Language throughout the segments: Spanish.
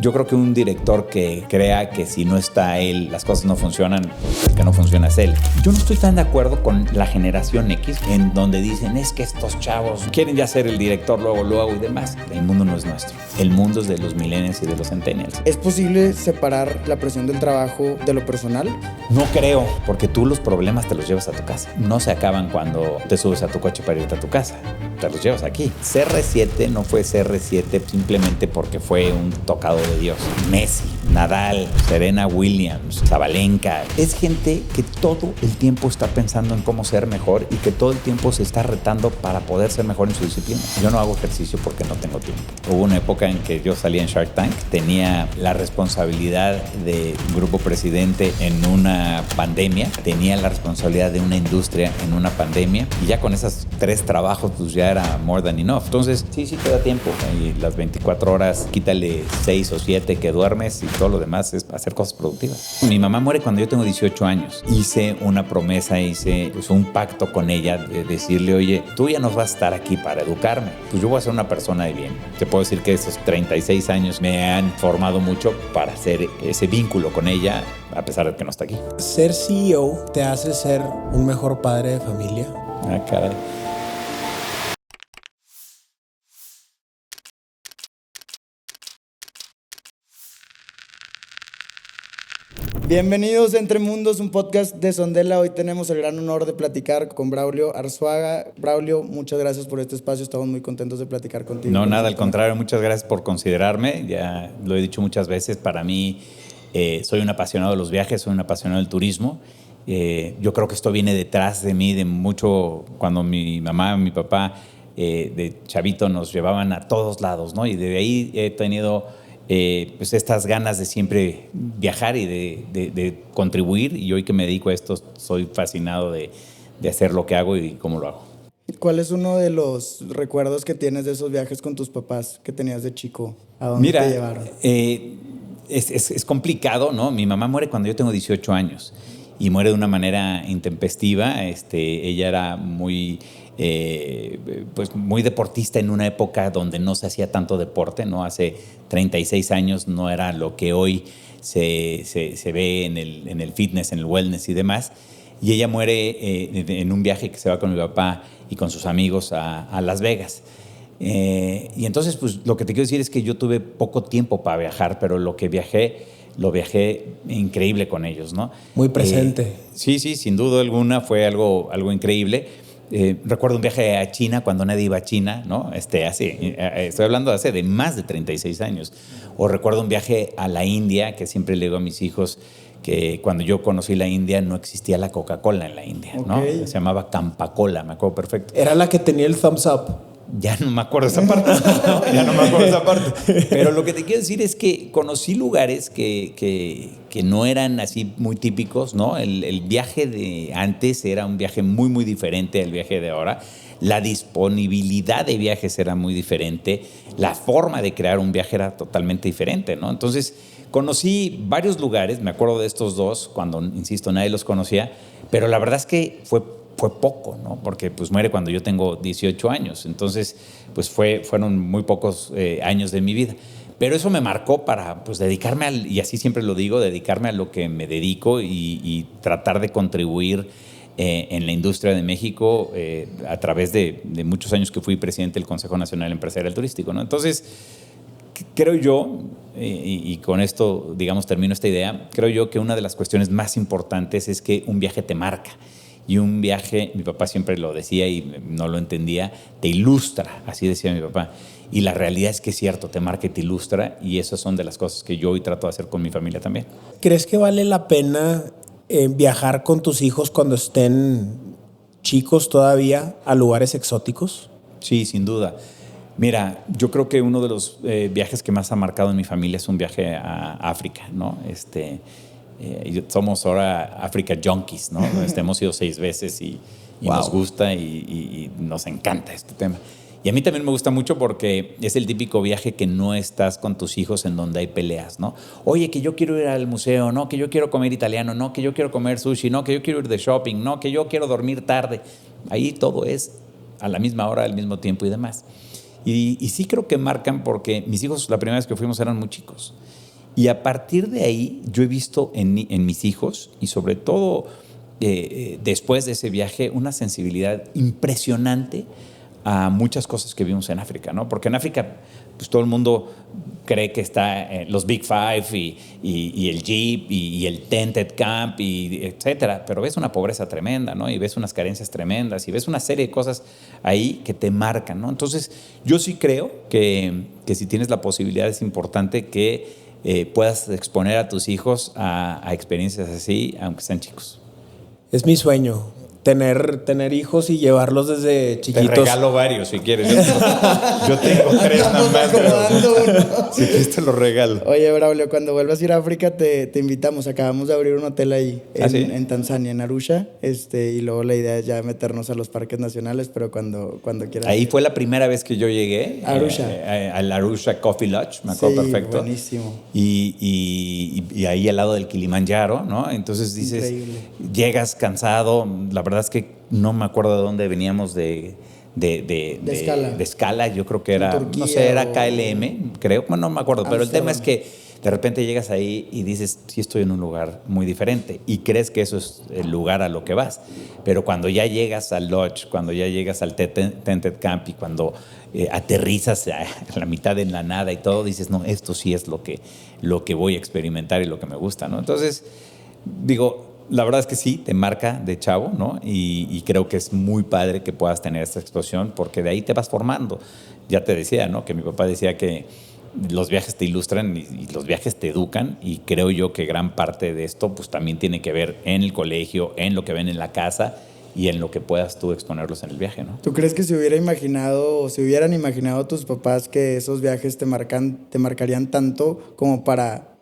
Yo creo que un director que crea que si no está él, las cosas no funcionan, el que no funciona es él. Yo no estoy tan de acuerdo con la generación X, en donde dicen, es que estos chavos quieren ya ser el director luego y demás. El mundo no es nuestro. El mundo es de los millennials y de los centennials. ¿Es posible separar la presión del trabajo de lo personal? No creo, porque tú los problemas te los llevas a tu casa. No se acaban cuando te subes a tu coche para irte a tu casa. Te los llevas aquí. CR7 no fue CR7 simplemente porque fue un tocado de Dios. Messi, Nadal, Serena Williams, Sabalenka. Es gente que todo el tiempo está pensando en cómo ser mejor y que todo el tiempo se está retando para poder ser mejor en su disciplina. Yo no hago ejercicio porque no tengo tiempo. Hubo una época en que yo salía en Shark Tank, tenía la responsabilidad de un grupo presidente en una pandemia, tenía la responsabilidad de una industria en una pandemia y ya con esos 3 trabajos pues ya era more than enough. Entonces sí te da tiempo y las 24 horas quítale 6 o 7 que duermes y todo lo demás es hacer cosas productivas. Mi mamá muere cuando yo tengo 18 años. Hice una promesa, hice pues, un pacto con ella de decirle, oye, tú ya no vas a estar aquí para educarme, pues yo voy a ser una persona de bien. Te puedo decir que esos 36 años me han formado mucho para hacer ese vínculo con ella, a pesar de que no está aquí. ¿Ser CEO te hace ser un mejor padre de familia? Ah, caray. Bienvenidos a Entre Mundos, un podcast de Sondela. Hoy tenemos el gran honor de platicar con Braulio Arzuaga. Braulio, muchas gracias por este espacio. Estamos muy contentos de platicar contigo. No, nada, al contrario. Muchas gracias por considerarme. Ya lo he dicho muchas veces. Para mí, soy un apasionado de los viajes, soy un apasionado del turismo. Yo creo que esto viene detrás de mí de mucho. Cuando mi mamá, mi papá, de chavito nos llevaban a todos lados, ¿no? Y de ahí he tenido pues estas ganas de siempre viajar y de contribuir, y hoy que me dedico a esto soy fascinado de hacer lo que hago y cómo lo hago. ¿Cuál es uno de los recuerdos que tienes de esos viajes con tus papás que tenías de chico? ¿A dónde te llevaron? Es complicado, ¿no? Mi mamá muere cuando yo tengo 18 años y muere de una manera intempestiva. Ella era muy deportista en una época donde no se hacía tanto deporte, ¿no? Hace 36 años no era lo que hoy se ve en el fitness, en el wellness y demás. Y ella muere en un viaje que se va con mi papá y con sus amigos a Las Vegas. Y entonces, pues, lo que te quiero decir es que yo tuve poco tiempo para viajar, pero lo que viajé, lo viajé increíble con ellos, ¿no? Muy presente. Sí, sin duda alguna fue algo increíble. Recuerdo un viaje a China cuando nadie iba a China, ¿no? Estoy hablando hace de más de 36 años. O recuerdo un viaje a la India, que siempre le digo a mis hijos que cuando yo conocí la India no existía la Coca-Cola en la India, ¿no? Okay. Se llamaba Campacola, me acuerdo perfecto. Era la que tenía el thumbs up. Ya no me acuerdo esa parte. Ya no me acuerdo esa parte. Pero lo que te quiero decir es que conocí lugares que no eran así muy típicos, ¿no? El viaje de antes era un viaje muy, muy diferente al viaje de ahora. La disponibilidad de viajes era muy diferente. La forma de crear un viaje era totalmente diferente, ¿no? Entonces, conocí varios lugares. Me acuerdo de estos dos, cuando, insisto, nadie los conocía. Pero la verdad es que fue poco, ¿no? Porque pues muere cuando yo tengo 18 años. Entonces, pues fueron muy pocos años de mi vida. Pero eso me marcó para pues dedicarme y así siempre lo digo, dedicarme a lo que me dedico y tratar de contribuir en la industria de México a través de muchos años que fui presidente del Consejo Nacional Empresarial Turístico, ¿no? Entonces, creo yo, y con esto, digamos, termino esta idea, creo yo que una de las cuestiones más importantes es que un viaje te marca. Y un viaje, mi papá siempre lo decía y no lo entendía, te ilustra, así decía mi papá. Y la realidad es que es cierto, te marca y te ilustra, y esas son de las cosas que yo hoy trato de hacer con mi familia también. ¿Crees que vale la pena viajar con tus hijos cuando estén chicos todavía a lugares exóticos? Sí, sin duda. Mira, yo creo que uno de los viajes que más ha marcado en mi familia es un viaje a África, ¿no? Somos ahora Africa Junkies, ¿no? Hemos ido 6 veces y wow, nos gusta y nos encanta este tema. Y a mí también me gusta mucho porque es el típico viaje que no estás con tus hijos en donde hay peleas, ¿no? Oye, que yo quiero ir al museo, no, que yo quiero comer italiano, no, que yo quiero comer sushi, no, que yo quiero ir de shopping, no, que yo quiero dormir tarde. Ahí todo es a la misma hora, al mismo tiempo y demás. Y sí creo que marcan porque mis hijos la primera vez que fuimos eran muy chicos. Y a partir de ahí yo he visto en mis hijos y sobre todo después de ese viaje una sensibilidad impresionante a muchas cosas que vimos en África, ¿no? Porque en África pues todo el mundo cree que está los Big Five y el Jeep y el Tented Camp y etcétera, pero ves una pobreza tremenda, ¿no? Y ves unas carencias tremendas y ves una serie de cosas ahí que te marcan, ¿no? Entonces yo sí creo que si tienes la posibilidad es importante que puedas exponer a tus hijos a experiencias así, aunque sean chicos. Es mi sueño, tener hijos y llevarlos desde chiquitos. Te regalo varios si quieres. Yo tengo 3 nada más, pero si quieres te los regalo. Oye, Braulio, cuando vuelvas a ir a África te invitamos. Acabamos de abrir un hotel ahí en Tanzania, en Arusha. Y luego la idea es ya meternos a los parques nacionales, pero cuando quieras. Ahí fue la primera vez que yo llegué. Arusha. Al Arusha Coffee Lodge, me acuerdo perfecto. Buenísimo. Y ahí al lado del Kilimanjaro, ¿no? Entonces dices, increíble. Llegas cansado, la verdad es que no me acuerdo de dónde veníamos de escala, yo creo que era, Turquía, no sé, era KLM, creo, bueno, no me acuerdo, pero el tema es que de repente llegas ahí y dices, sí estoy en un lugar muy diferente y crees que eso es el lugar a lo que vas, pero cuando ya llegas al lodge, cuando ya llegas al Tented Camp y cuando aterrizas a la mitad de la nada y todo, dices, no, esto sí es lo que voy a experimentar y lo que me gusta, ¿no? Entonces, digo, la verdad es que sí, te marca de chavo, ¿no? Y creo que es muy padre que puedas tener esta exposición porque de ahí te vas formando. Ya te decía, ¿no? Que mi papá decía que los viajes te ilustran y los viajes te educan y creo yo que gran parte de esto pues también tiene que ver en el colegio, en lo que ven en la casa y en lo que puedas tú exponerlos en el viaje, ¿no? ¿Tú crees que se hubieran imaginado tus papás que esos viajes te marcarían tanto como para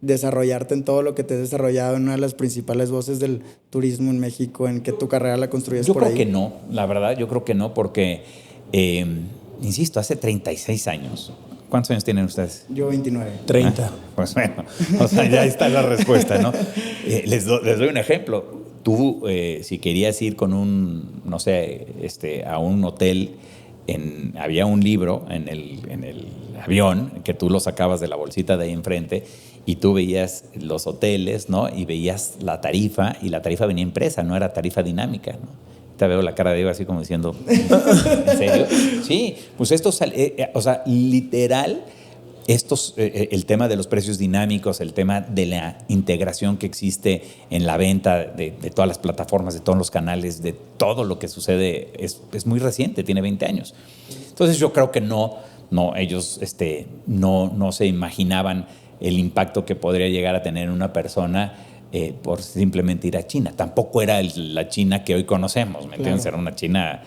desarrollarte en todo lo que te has desarrollado en una de las principales voces del turismo en México, en que tu carrera la construyes por ahí? Yo creo que no, la verdad, yo creo que no, porque, insisto, hace 36 años. ¿Cuántos años tienen ustedes? Yo 29. 30. Pues bueno, o sea, ya está la respuesta, ¿no? Les doy un ejemplo. Tú, si querías ir con no sé, a un hotel, había un libro en el avión que tú lo sacabas de la bolsita de ahí enfrente y tú veías los hoteles, ¿no? Y veías la tarifa y la tarifa venía impresa, no era tarifa dinámica, ¿no? Te veo la cara de Eva así como diciendo, ¿en serio? Sí, pues esto, o sea, literal, el tema de los precios dinámicos, el tema de la integración que existe en la venta de todas las plataformas, de todos los canales, de todo lo que sucede, es muy reciente, tiene 20 años. Entonces yo creo que ellos no se imaginaban el impacto que podría llegar a tener una persona por simplemente ir a China. Tampoco era la China que hoy conocemos, ¿me entiendes? Era una China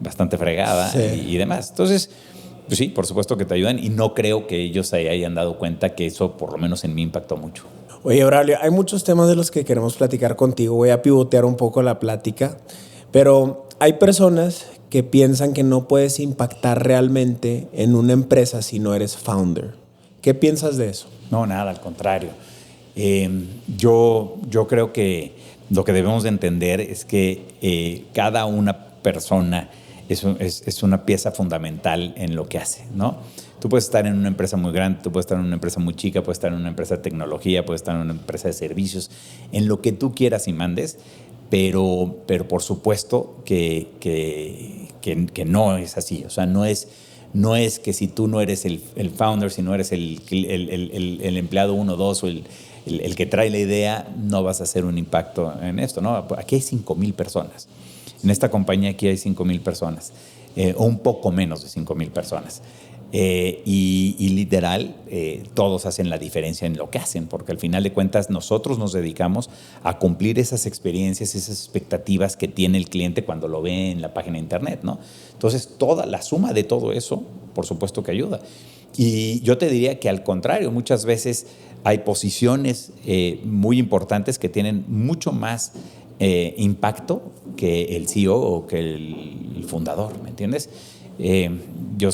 bastante fregada y demás. Entonces, pues sí, por supuesto que te ayudan y no creo que ellos se hayan dado cuenta que eso, por lo menos en mí, impactó mucho. Oye, Braulio, hay muchos temas de los que queremos platicar contigo. Voy a pivotear un poco la plática, pero hay personas que piensan que no puedes impactar realmente en una empresa si no eres founder. ¿Qué piensas de eso? No, nada, al contrario. Yo creo que lo que debemos de entender es que cada una persona es una pieza fundamental en lo que hace, ¿no? Tú puedes estar en una empresa muy grande, tú puedes estar en una empresa muy chica, puedes estar en una empresa de tecnología, puedes estar en una empresa de servicios, en lo que tú quieras y mandes, pero por supuesto que no es así. O sea, no es que si tú no eres el founder, si no eres el empleado 1 o 2 o el que trae la idea, no vas a hacer un impacto en esto, ¿no? Aquí hay 5,000 personas. En esta compañía aquí hay 5,000 personas, o un poco menos de 5,000 personas. Y literal, todos hacen la diferencia en lo que hacen, porque al final de cuentas nosotros nos dedicamos a cumplir esas experiencias, esas expectativas que tiene el cliente cuando lo ve en la página de internet, ¿no? Entonces, toda la suma de todo eso, por supuesto que ayuda. Y yo te diría que al contrario, muchas veces hay posiciones muy importantes que tienen mucho más impacto que el CEO o que el fundador, ¿me entiendes? Yo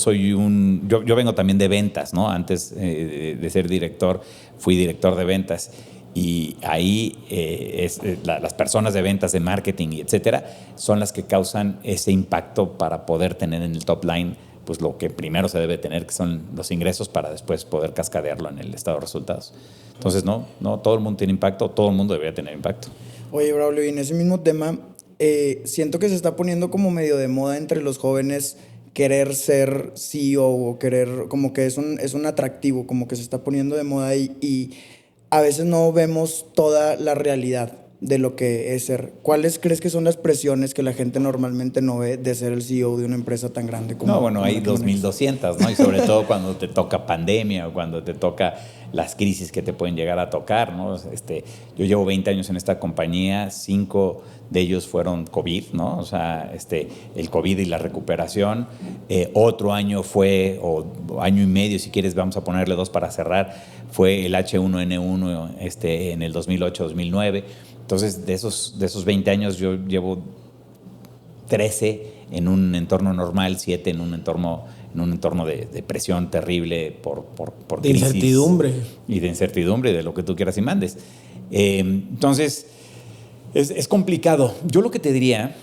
vengo también de ventas, ¿no? Antes de ser director, fui director de ventas y ahí las personas de ventas, de marketing y etcétera, son las que causan ese impacto para poder tener en el top line pues lo que primero se debe tener, que son los ingresos, para después poder cascadearlo en el estado de resultados. Entonces, no todo el mundo tiene impacto, todo el mundo debería tener impacto. Oye, Braulio, y en ese mismo tema, siento que se está poniendo como medio de moda entre los jóvenes querer ser CEO o querer, como que es un atractivo, como que se está poniendo de moda y a veces no vemos toda la realidad de lo que es ser. ¿Cuáles crees que son las presiones que la gente normalmente no ve de ser el CEO de una empresa tan grande como? No, bueno, como hay 2.200, ¿no? Y sobre todo cuando te toca pandemia o cuando te toca las crisis que te pueden llegar a tocar, ¿no? Yo llevo 20 años en esta compañía, 5 de ellos fueron COVID, ¿no? O sea, el COVID y la recuperación. Otro año fue, o año y medio, si quieres, vamos a ponerle 2 para cerrar, fue el H1N1 en el 2008-2009. Entonces, de esos 20 años yo llevo 13 en un entorno normal, 7 en un entorno de presión terrible por de crisis. Incertidumbre. Y de incertidumbre, de lo que tú quieras y mandes. Entonces, es complicado. Yo lo que te diría,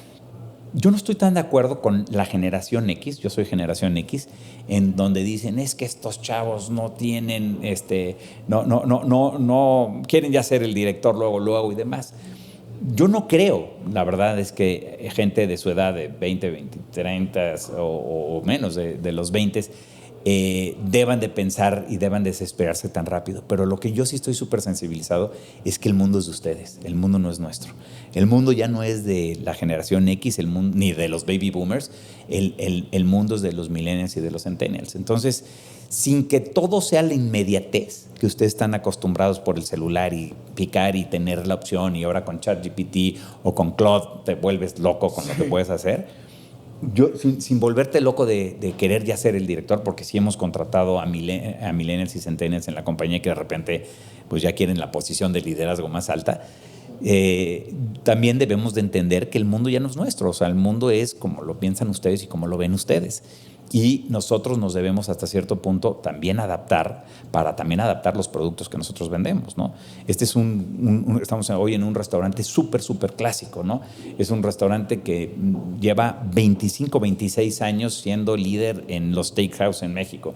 yo no estoy tan de acuerdo con la generación X, yo soy generación X, en donde dicen, es que estos chavos no tienen, no quieren ya ser el director luego y demás. Yo no creo, la verdad es que gente de su edad, de 20, 30 o menos de los 20, deban de pensar y deban desesperarse tan rápido. Pero lo que yo sí estoy súper sensibilizado es que el mundo es de ustedes, el mundo no es nuestro. El mundo ya no es de la generación X, ni de los baby boomers, el mundo es de los millennials y de los centennials. Entonces, sin que todo sea la inmediatez que ustedes están acostumbrados por el celular y picar y tener la opción, y ahora con ChatGPT o con Claude te vuelves loco con lo que puedes hacer. Yo, sin volverte loco de querer ya ser el director, porque sí hemos contratado a millennials y centennials en la compañía que de repente pues ya quieren la posición de liderazgo más alta. También debemos de entender que el mundo ya no es nuestro, o sea, el mundo es como lo piensan ustedes y como lo ven ustedes. Y nosotros nos debemos hasta cierto punto también adaptar para también adaptar los productos que nosotros vendemos, ¿no? Estamos hoy en un restaurante súper clásico, ¿no? Es un restaurante que lleva 25, 26 años siendo líder en los steakhouse en México.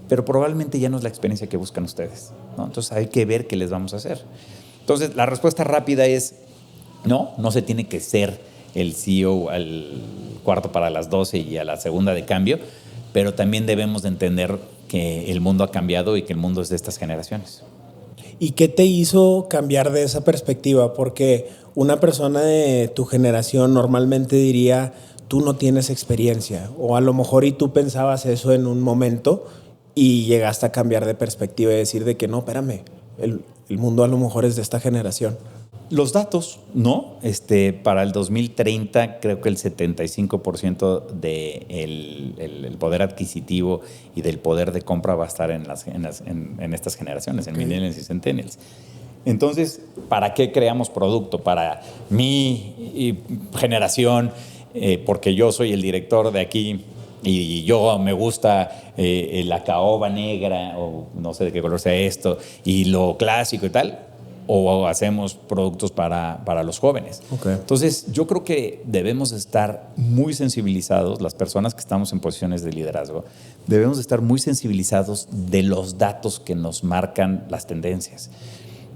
Pero probablemente ya no es la experiencia que buscan ustedes, ¿no? Entonces hay que ver qué les vamos a hacer. Entonces la respuesta rápida es no se tiene que ser el CEO al cuarto para las 12 y a la segunda de cambio, pero también debemos de entender que el mundo ha cambiado y que el mundo es de estas generaciones. ¿Y qué te hizo cambiar de esa perspectiva? Porque una persona de tu generación normalmente diría, tú no tienes experiencia, o a lo mejor y tú pensabas eso en un momento y llegaste a cambiar de perspectiva y decir de que no, espérame, el mundo a lo mejor es de esta generación. Los datos, ¿no? Para el 2030 creo que el 75% del poder adquisitivo y del poder de compra va a estar en estas generaciones, en millennials y centennials. Entonces, ¿para qué creamos producto? Para mi generación, porque yo soy el director de aquí y yo me gusta la caoba negra, o no sé de qué color sea esto, y lo clásico y tal, o hacemos productos para los jóvenes. Okay. Entonces, yo creo que debemos estar muy sensibilizados, las personas que estamos en posiciones de liderazgo, debemos estar muy sensibilizados de los datos que nos marcan las tendencias.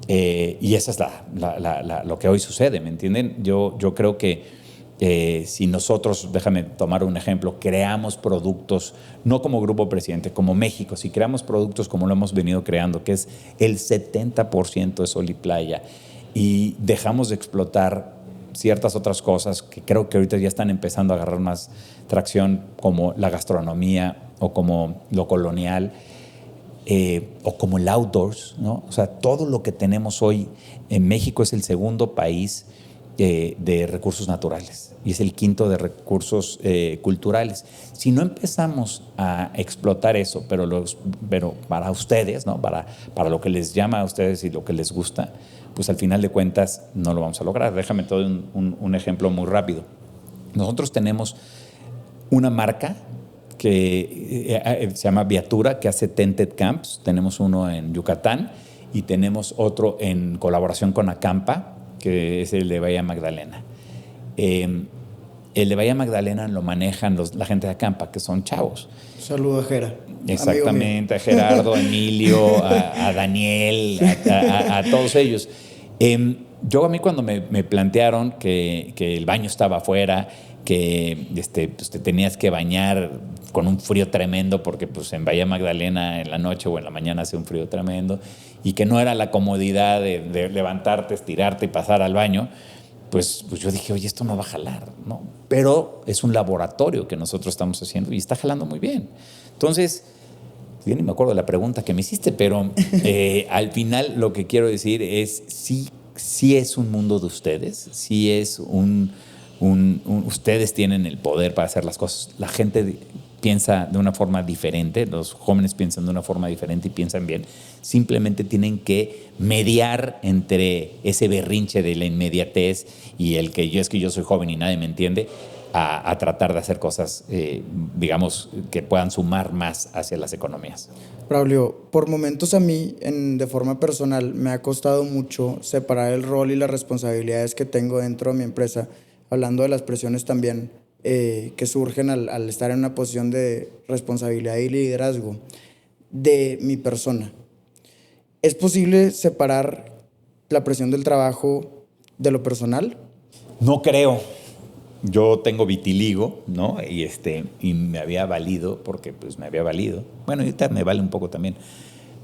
Y esa es lo que hoy sucede, ¿me entienden? Yo creo que si nosotros, déjame tomar un ejemplo, creamos productos, no como Grupo Presidente, como México, si creamos productos como lo hemos venido creando, que es el 70% de sol y playa, y dejamos de explotar ciertas otras cosas que creo que ahorita ya están empezando a agarrar más tracción, como la gastronomía o como lo colonial, o como el outdoors, ¿no? O sea, todo lo que tenemos hoy en México es el segundo país de recursos naturales y es el quinto de recursos culturales. Si no empezamos a explotar eso, pero para ustedes, ¿no? Para lo que les llama a ustedes y lo que les gusta, pues al final de cuentas no lo vamos a lograr. Déjame todo un ejemplo muy rápido. Nosotros tenemos una marca que se llama Viatura, que hace tented camps. Tenemos uno en Yucatán y tenemos otro en colaboración con Acampa, que es el de Bahía Magdalena. El de Bahía Magdalena lo manejan la gente de Acampa, que son chavos. Saludo a Jera. Exactamente, a Gerardo, a Emilio, a Daniel, a todos ellos. Yo a mí cuando me plantearon que el baño estaba afuera, que pues te tenías que bañar con un frío tremendo, porque pues en Bahía Magdalena en la noche o en la mañana hace un frío tremendo, y que no era la comodidad de levantarte, estirarte y pasar al baño, pues yo dije, oye, esto no va a jalar, ¿no? Pero es un laboratorio que nosotros estamos haciendo y está jalando muy bien. Entonces, yo ni me acuerdo de la pregunta que me hiciste, pero al final lo que quiero decir es, sí es un mundo de ustedes, sí es ustedes tienen el poder para hacer las cosas. La gente piensa de una forma diferente, los jóvenes piensan de una forma diferente y piensan bien. Simplemente tienen que mediar entre ese berrinche de la inmediatez y el que yo soy joven y nadie me entiende, a tratar de hacer cosas, digamos, que puedan sumar más hacia las economías. Braulio, por momentos a mí, de forma personal, me ha costado mucho separar el rol y las responsabilidades que tengo dentro de mi empresa, hablando de las presiones también que surgen al estar en una posición de responsabilidad y liderazgo de mi persona. ¿Es posible separar la presión del trabajo de lo personal? No creo. Yo tengo vitiligo, ¿no? Y me había valido, porque pues me había valido. Bueno, ahorita me vale un poco también.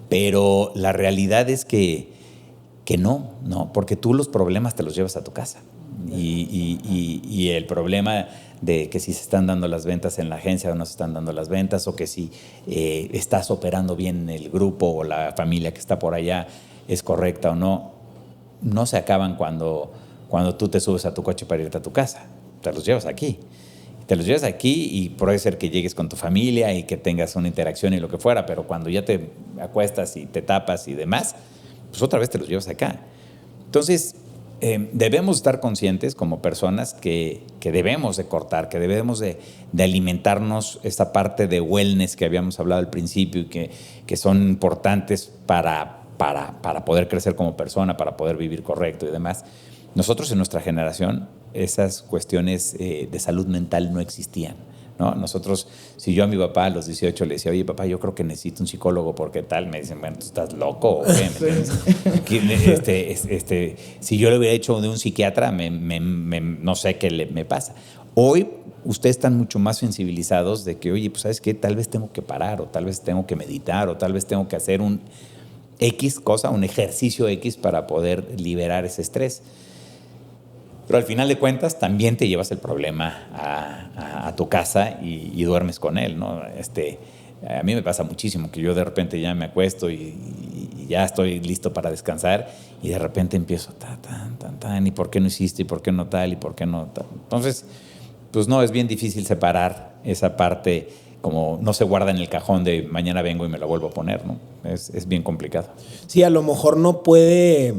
Pero la realidad es que no, porque tú los problemas te los llevas a tu casa. Y el problema de que si se están dando las ventas en la agencia o no se están dando las ventas, o que si estás operando bien el grupo o la familia que está por allá es correcta o no se acaban cuando tú te subes a tu coche para irte a tu casa. Te los llevas aquí. Te los llevas aquí y puede ser que llegues con tu familia y que tengas una interacción y lo que fuera, pero cuando ya te acuestas y te tapas y demás, pues otra vez te los llevas acá. Entonces, debemos estar conscientes como personas que debemos de cortar, que debemos de alimentarnos esta parte de wellness que habíamos hablado al principio y que son importantes para poder crecer como persona, para poder vivir correcto y demás. Nosotros en nuestra generación esas cuestiones de salud mental no existían, ¿no? Nosotros, si yo a mi papá a los 18 le decía, oye papá, yo creo que necesito un psicólogo porque tal, me dicen, bueno, ¿tú estás loco o qué? Si yo le hubiera hecho de un psiquiatra, no sé qué me pasa. Hoy ustedes están mucho más sensibilizados de que, oye, pues ¿sabes qué? Tal vez tengo que parar, o tal vez tengo que meditar, o tal vez tengo que hacer un X cosa, un ejercicio X para poder liberar ese estrés. Pero al final de cuentas también te llevas el problema a tu casa y duermes con él, ¿no? A mí me pasa muchísimo que yo de repente ya me acuesto y ya estoy listo para descansar y de repente empiezo ¿y por qué no hiciste? ¿Y por qué no tal? ¿Y por qué no tal? Entonces, pues no, es bien difícil separar esa parte, como no se guarda en el cajón de mañana vengo y me lo vuelvo a poner, ¿no? Es bien complicado. Sí, a lo mejor no puede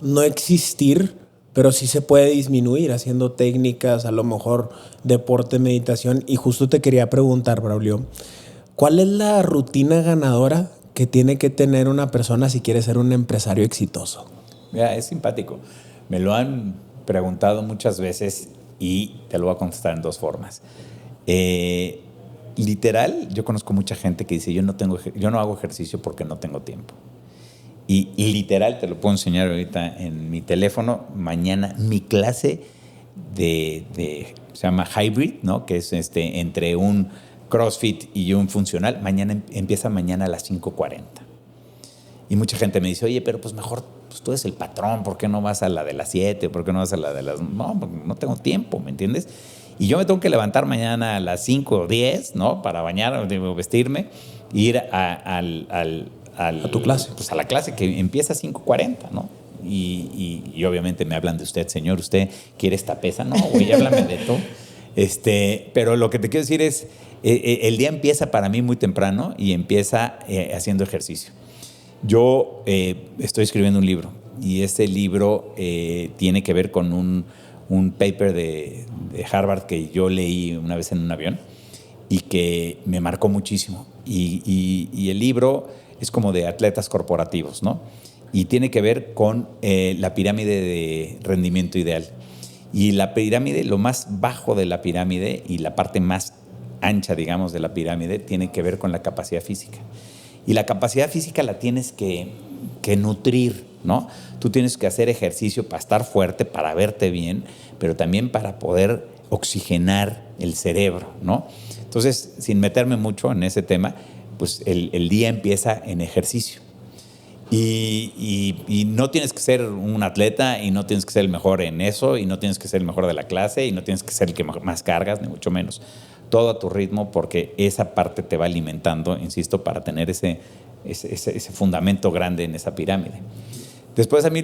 no existir, pero sí se puede disminuir haciendo técnicas, a lo mejor deporte, meditación. Y justo te quería preguntar, Braulio, ¿cuál es la rutina ganadora que tiene que tener una persona si quiere ser un empresario exitoso? Mira, es simpático. Me lo han preguntado muchas veces y te lo voy a contestar en dos formas. Literal, yo conozco mucha gente que dice, yo no hago ejercicio porque no tengo tiempo. Y literal, te lo puedo enseñar ahorita en mi teléfono. Mañana mi clase se llama Hybrid, ¿no? Que es entre un CrossFit y un funcional. Empieza mañana a las 5:40. Y mucha gente me dice, oye, pero pues mejor pues tú eres el patrón, ¿por qué no vas a la de las 7? ¿Por qué no vas a la de las...? No tengo tiempo, ¿me entiendes? Y yo me tengo que levantar mañana a las 5 o 10, ¿no? Para bañar, vestirme, ir a tu clase. Pues a la clase que empieza a 5:40, ¿no? Y obviamente me hablan de usted, señor, ¿usted quiere esta pesa? No, güey, háblame de todo. Pero lo que te quiero decir es, el día empieza para mí muy temprano y empieza haciendo ejercicio. Yo estoy escribiendo un libro y ese libro tiene que ver con un paper de Harvard que yo leí una vez en un avión y que me marcó muchísimo. Y el libro es como de atletas corporativos, ¿no? Y tiene que ver con la pirámide de rendimiento ideal. Y la pirámide, lo más bajo de la pirámide y la parte más ancha, digamos, de la pirámide, tiene que ver con la capacidad física. Y la capacidad física la tienes que nutrir, ¿no? Tú tienes que hacer ejercicio para estar fuerte, para verte bien, pero también para poder oxigenar el cerebro, ¿no? Entonces, sin meterme mucho en ese tema, pues el día empieza en ejercicio. Y no tienes que ser un atleta y no tienes que ser el mejor en eso y no tienes que ser el mejor de la clase y no tienes que ser el que más cargas, ni mucho menos. Todo a tu ritmo, porque esa parte te va alimentando, insisto, para tener ese fundamento grande en esa pirámide. Después a mí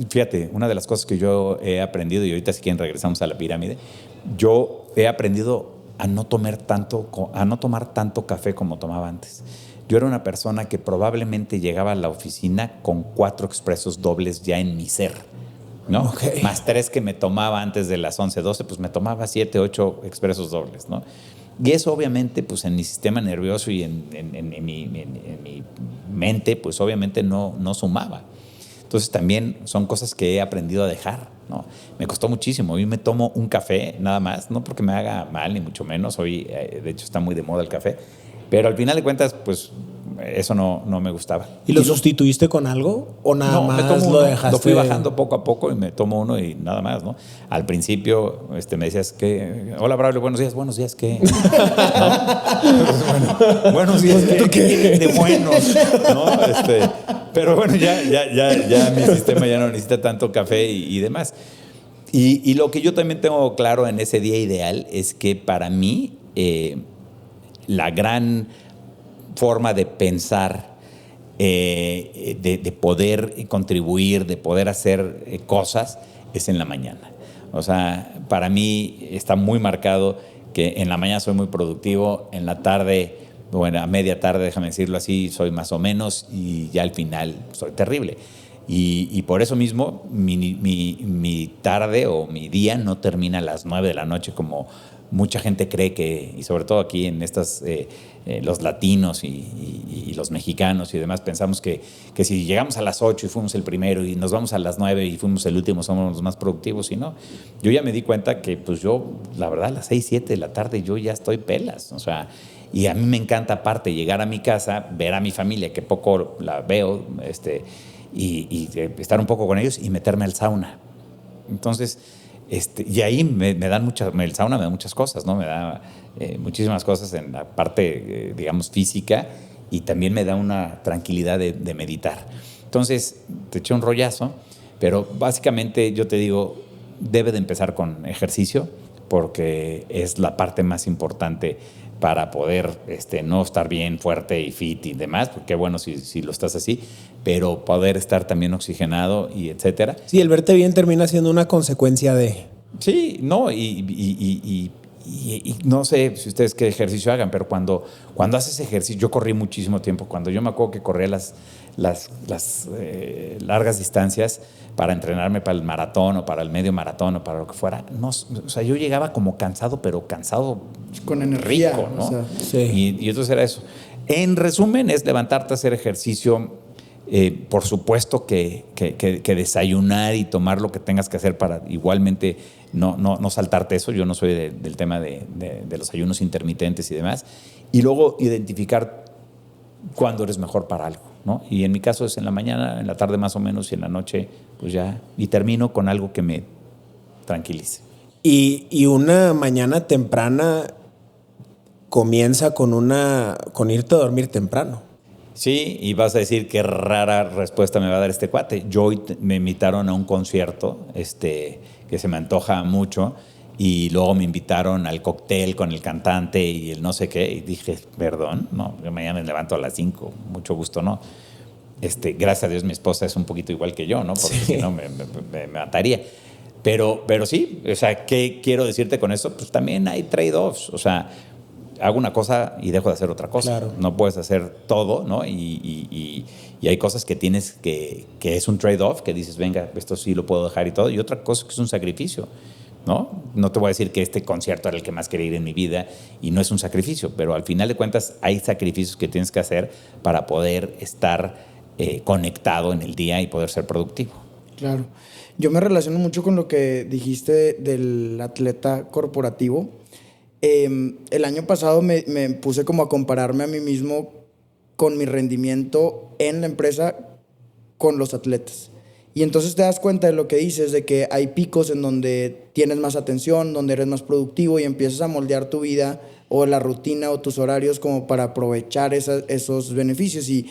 fíjate, una de las cosas que yo he aprendido, y ahorita si quieren regresamos a la pirámide, yo he aprendido a no tomar tanto café como tomaba antes. Yo era una persona que probablemente llegaba a la oficina con 4 expresos dobles ya en mi ser, ¿no? Okay. Más 3 que me tomaba antes de las 11, 12, pues me tomaba 7, 8 expresos dobles, ¿no? Y eso obviamente, pues en mi sistema nervioso y en mi mente, pues obviamente no sumaba. Entonces también son cosas que he aprendido a dejar, ¿no? Me costó muchísimo. Hoy me tomo un café nada más, no porque me haga mal, ni mucho menos. Hoy, de hecho, está muy de moda el café. Pero al final de cuentas, pues eso no me gustaba. ¿Y lo sustituiste con algo o nada más lo dejaste? Lo fui bajando poco a poco y me tomo uno y nada más, ¿no? Al principio me decías que, hola, Braulio, buenos días, ¿qué? ¿No? Buenos días, ¿qué? De buenos, ¿no? Pero bueno, ya mi sistema ya no necesita tanto café y demás. Y lo que yo también tengo claro en ese día ideal es que para mí la gran forma de pensar, de poder contribuir, de poder hacer cosas, es en la mañana. O sea, para mí está muy marcado que en la mañana soy muy productivo, en la tarde, bueno, a media tarde, déjame decirlo así, soy más o menos, y ya al final soy terrible. Y por eso mismo mi tarde o mi día no termina a las 9 de la noche como mucha gente cree que, y sobre todo aquí en los latinos y los mexicanos y demás, pensamos que si llegamos a las 8 y fuimos el primero y nos vamos a las 9 y fuimos el último, somos los más productivos. Y no, yo ya me di cuenta que pues yo, la verdad, a las 6, 7 de la tarde yo ya estoy pelas, o sea, y a mí me encanta aparte llegar a mi casa, ver a mi familia, que poco la veo, y estar un poco con ellos y meterme al sauna. Entonces, y ahí me dan el sauna me da muchas cosas, ¿no? Me da muchísimas cosas en la parte, digamos, física, y también me da una tranquilidad de meditar. Entonces, te eché un rollazo, pero básicamente yo te digo, debe de empezar con ejercicio, porque es la parte más importante para poder no estar bien, fuerte y fit y demás, porque bueno si lo estás así, pero poder estar también oxigenado y etcétera. Sí, el verte bien termina siendo una consecuencia de... Sí, no, y no sé si ustedes qué ejercicio hagan, pero cuando haces ejercicio, yo corrí muchísimo tiempo, cuando yo me acuerdo que corría las largas distancias para entrenarme para el maratón o para el medio maratón o para lo que fuera, no, o sea, yo llegaba como cansado, pero cansado con energía, rico, ¿no? O sea, sí. Y entonces era eso. En resumen, es levantarte a hacer ejercicio. Por supuesto que desayunar y tomar lo que tengas que hacer para igualmente no saltarte eso. Yo no soy del tema de los ayunos intermitentes y demás. Y luego identificar cuándo eres mejor para algo, ¿no? Y en mi caso es en la mañana, en la tarde más o menos, y en la noche, pues ya. Y termino con algo que me tranquilice. Y una mañana temprana comienza con irte a dormir temprano. Sí, y vas a decir qué rara respuesta me va a dar este cuate. Yo hoy me invitaron a un concierto que se me antoja mucho, y luego me invitaron al cóctel con el cantante y el no sé qué, y dije, perdón, no, yo mañana me levanto a las 5, mucho gusto, no. Gracias a Dios mi esposa es un poquito igual que yo, ¿no? Porque si no me mataría. Pero sí, o sea, ¿qué quiero decirte con eso? Pues también hay trade-offs, o sea, hago una cosa y dejo de hacer otra cosa. Claro. No puedes hacer todo, ¿no? Y hay cosas que tienes que es un trade-off, que dices, venga, esto sí lo puedo dejar y todo. Y otra cosa que es un sacrificio, ¿no? No te voy a decir que este concierto era el que más quería ir en mi vida y no es un sacrificio, pero al final de cuentas hay sacrificios que tienes que hacer para poder estar conectado en el día y poder ser productivo. Claro. Yo me relaciono mucho con lo que dijiste del atleta corporativo. El año pasado me puse como a compararme a mí mismo con mi rendimiento en la empresa con los atletas. Y entonces te das cuenta de lo que dices, de que hay picos en donde tienes más atención, donde eres más productivo y empiezas a moldear tu vida o la rutina o tus horarios como para aprovechar esos beneficios. Y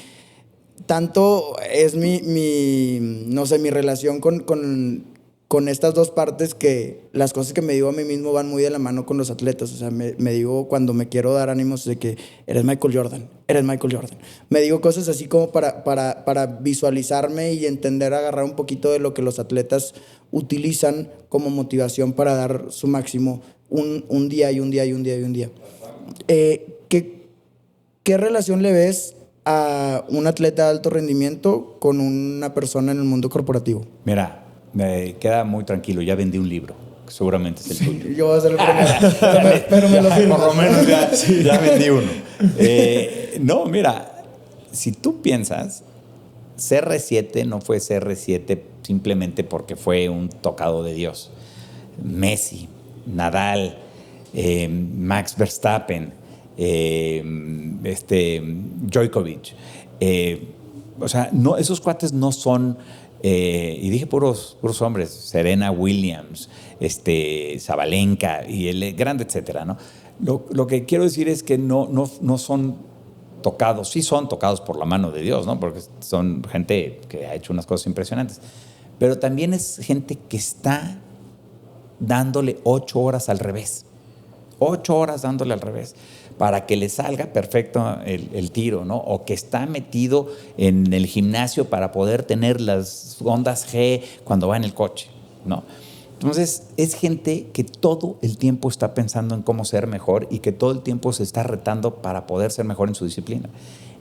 tanto es no sé, mi relación con estas dos partes, que las cosas que me digo a mí mismo van muy de la mano con los atletas. O sea, me digo cuando me quiero dar ánimos de que eres Michael Jordan, eres Michael Jordan. Me digo cosas así como para visualizarme y entender, agarrar un poquito de lo que los atletas utilizan como motivación para dar su máximo un día y un día y un día y un día. ¿Qué relación le ves a un atleta de alto rendimiento con una persona en el mundo corporativo? Mira, me queda muy tranquilo, ya vendí un libro, que seguramente es el tuyo. Yo voy a ser el primero, pero me lo firmo. Por lo menos ya vendí uno. No, mira, si tú piensas, CR7 no fue CR7 simplemente porque fue un tocado de Dios. Messi, Nadal, Max Verstappen, Djokovic. O sea, no, esos cuates no son, y dije puros hombres, Serena Williams, Sabalenka y el grande, etcétera, ¿no? Lo que quiero decir es que no son tocados, sí son tocados por la mano de Dios, ¿no? Porque son gente que ha hecho unas cosas impresionantes, pero también es gente que está dándole 8 horas al revés. 8 horas dándole al revés para que le salga perfecto el tiro, ¿no? O que está metido en el gimnasio para poder tener las ondas G cuando va en el coche, ¿no? Entonces, es gente que todo el tiempo está pensando en cómo ser mejor y que todo el tiempo se está retando para poder ser mejor en su disciplina.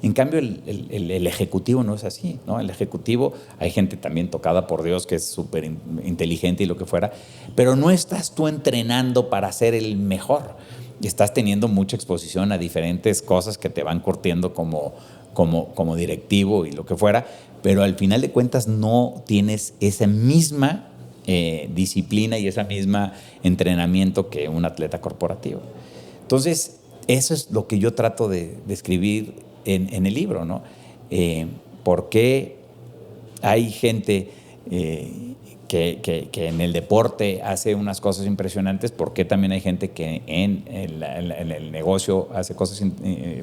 En cambio, el ejecutivo no es así, ¿no? El ejecutivo, hay gente también tocada por Dios que es súper inteligente y lo que fuera, pero no estás tú entrenando para ser el mejor. Estás teniendo mucha exposición a diferentes cosas que te van curtiendo como directivo y lo que fuera, pero al final de cuentas no tienes esa misma disciplina y esa misma entrenamiento que un atleta corporativo. Entonces, eso es lo que yo trato de escribir en el libro, ¿no? ¿Por qué hay gente que en el deporte hace unas cosas impresionantes? ¿Por qué también hay gente que en el negocio hace cosas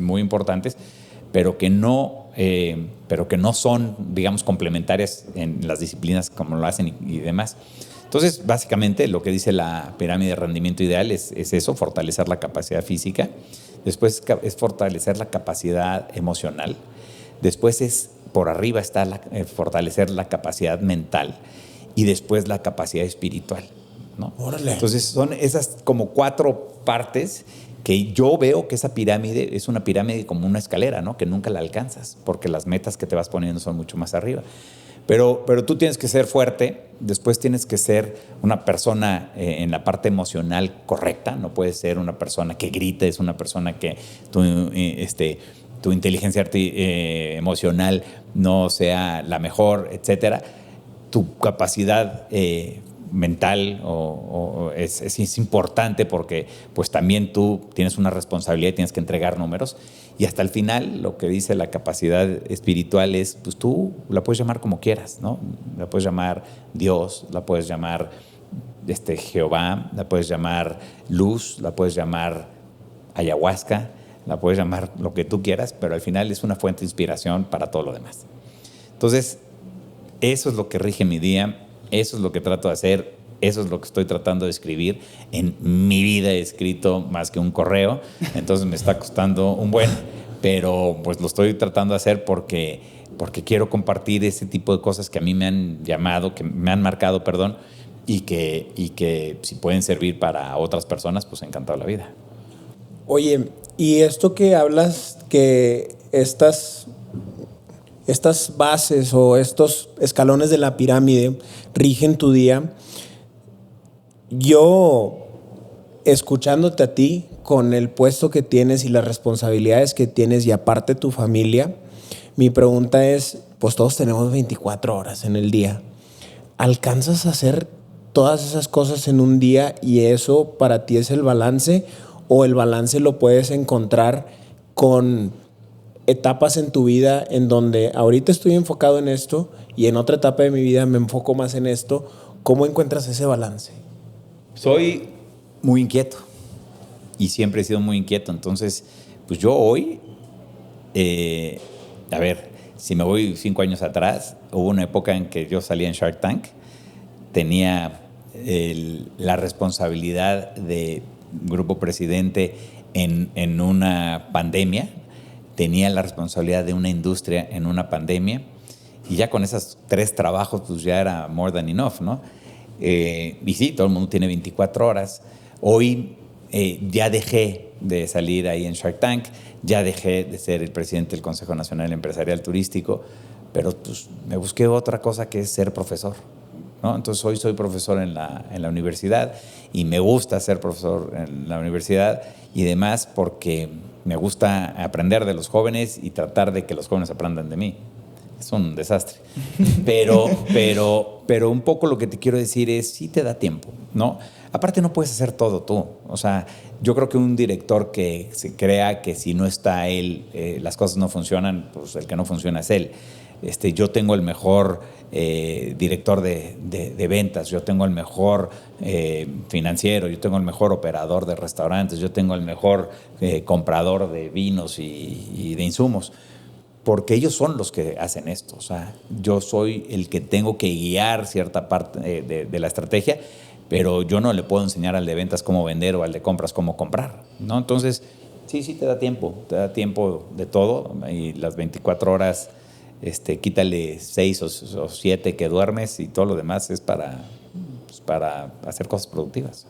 muy importantes, pero que no son, digamos, complementarias en las disciplinas como lo hacen y demás? Entonces, básicamente, lo que dice la pirámide de rendimiento ideal es eso, fortalecer la capacidad física. Después es fortalecer la capacidad emocional. Después por arriba está fortalecer la capacidad mental. Y después la capacidad espiritual, ¿no? Órale. Entonces, son esas como 4 partes que yo veo que esa pirámide es una pirámide como una escalera, ¿no? Que nunca la alcanzas, porque las metas que te vas poniendo son mucho más arriba. Pero tú tienes que ser fuerte, después tienes que ser una persona en la parte emocional correcta, no puedes ser una persona que grite, es una persona que tu inteligencia emocional no sea la mejor, etcétera. Tu capacidad mental es importante porque pues también tú tienes una responsabilidad y tienes que entregar números. Y hasta el final, lo que dice la capacidad espiritual es, pues tú la puedes llamar como quieras, ¿no? La puedes llamar Dios, la puedes llamar Jehová, la puedes llamar luz, la puedes llamar ayahuasca, la puedes llamar lo que tú quieras, pero al final es una fuente de inspiración para todo lo demás. Entonces, eso es lo que rige mi día, eso es lo que trato de hacer, eso es lo que estoy tratando de escribir. En mi vida he escrito más que un correo, entonces me está costando un buen, pero pues lo estoy tratando de hacer porque quiero compartir ese tipo de cosas que a mí me han llamado, que me han marcado, perdón, y que si pueden servir para otras personas, pues encantado la vida. Oye, y esto que hablas, que estas bases o estos escalones de la pirámide rigen tu día, yo, escuchándote a ti, con el puesto que tienes y las responsabilidades que tienes y aparte tu familia, mi pregunta es, pues todos tenemos 24 horas en el día. ¿alcanzas a hacer todas esas cosas en un día y eso para ti es el balance? ¿O el balance lo puedes encontrar con etapas en tu vida en donde ahorita estoy enfocado en esto y en otra etapa de mi vida me enfoco más en esto? ¿Cómo encuentras ese balance? Soy muy inquieto y siempre he sido muy inquieto. Entonces, pues yo hoy, a ver, si me voy 5 años atrás, hubo una época en que yo salía en Shark Tank, tenía la responsabilidad de Grupo Presidente en una pandemia, tenía la responsabilidad de una industria en una pandemia, y ya con esos 3 trabajos pues ya era more than enough, ¿no? Y sí, todo el mundo tiene 24 horas. Hoy ya dejé de salir ahí en Shark Tank, ya dejé de ser el presidente del Consejo Nacional Empresarial Turístico, pero pues me busqué otra cosa, que es ser profesor, ¿no? Entonces hoy soy profesor en la universidad y me gusta ser profesor en la universidad y demás porque me gusta aprender de los jóvenes y tratar de que los jóvenes aprendan de mí. Es un desastre. Pero un poco lo que te quiero decir es, sí te da tiempo, ¿no? Aparte no puedes hacer todo tú. O sea, yo creo que un director que se crea que si no está él, las cosas no funcionan, pues el que no funciona es él. Yo tengo el mejor director de ventas, yo tengo el mejor financiero, yo tengo el mejor operador de restaurantes, yo tengo el mejor comprador de vinos y de insumos, porque ellos son los que hacen esto. O sea, yo soy el que tengo que guiar cierta parte de la estrategia, pero yo no le puedo enseñar al de ventas cómo vender o al de compras cómo comprar, ¿no? Entonces, sí te da tiempo de todo, y las 24 horas, quítale 6 o 7 que duermes y todo lo demás es para hacer cosas productivas.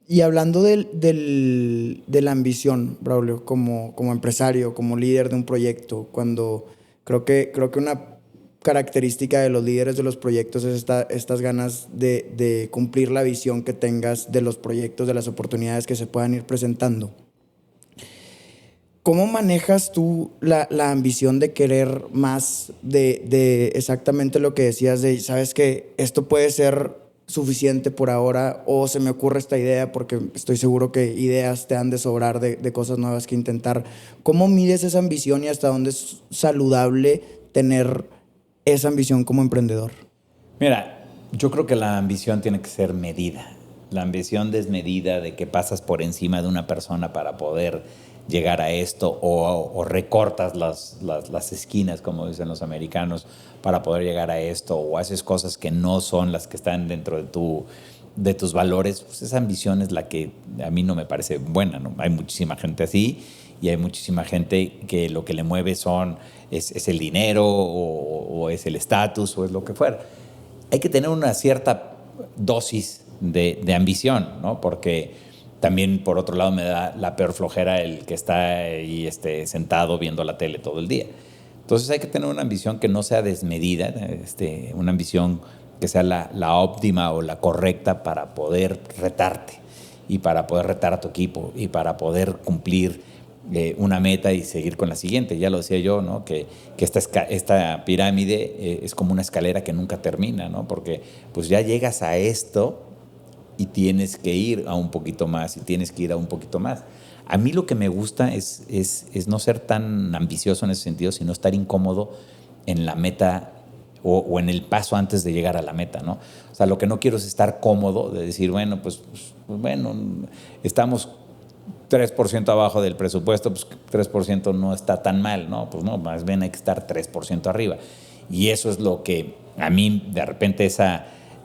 Y hablando de la ambición, Braulio, como empresario, como líder de un proyecto, cuando creo que una característica de los líderes de los proyectos es estas ganas de cumplir la visión que tengas de los proyectos, de las oportunidades que se puedan ir presentando. ¿Cómo manejas tú la ambición de querer más de exactamente lo que decías de, sabes que esto puede ser suficiente por ahora, o se me ocurre esta idea, porque estoy seguro que ideas te han de sobrar de cosas nuevas que intentar? ¿Cómo mides esa ambición y hasta dónde es saludable tener esa ambición como emprendedor? Mira, yo creo que la ambición tiene que ser medida. La ambición desmedida de que pasas por encima de una persona para poder llegar a esto, o recortas las esquinas, como dicen los americanos, para poder llegar a esto, o haces cosas que no son las que están dentro de tus valores, pues esa ambición es la que a mí no me parece buena, ¿no? Hay muchísima gente así, y hay muchísima gente que lo que le mueve es el dinero, o es el estatus, o es lo que fuera. Hay que tener una cierta dosis de ambición, ¿no? Porque también, por otro lado, me da la peor flojera el que está ahí sentado viendo la tele todo el día. Entonces hay que tener una ambición que no sea desmedida, una ambición que sea la óptima o la correcta para poder retarte, y para poder retar a tu equipo, y para poder cumplir una meta y seguir con la siguiente. Ya lo decía yo, ¿no? Que esta pirámide es como una escalera que nunca termina, ¿no? Porque pues ya llegas a esto y tienes que ir a un poquito más, y tienes que ir a un poquito más. A mí lo que me gusta es no ser tan ambicioso en ese sentido, sino estar incómodo en la meta o en el paso antes de llegar a la meta, ¿no? O sea, lo que no quiero es estar cómodo de decir, bueno, pues bueno, estamos 3% abajo del presupuesto, pues 3% no está tan mal, ¿no? Pues no, más bien hay que estar 3% arriba. Y eso es lo que a mí, de repente,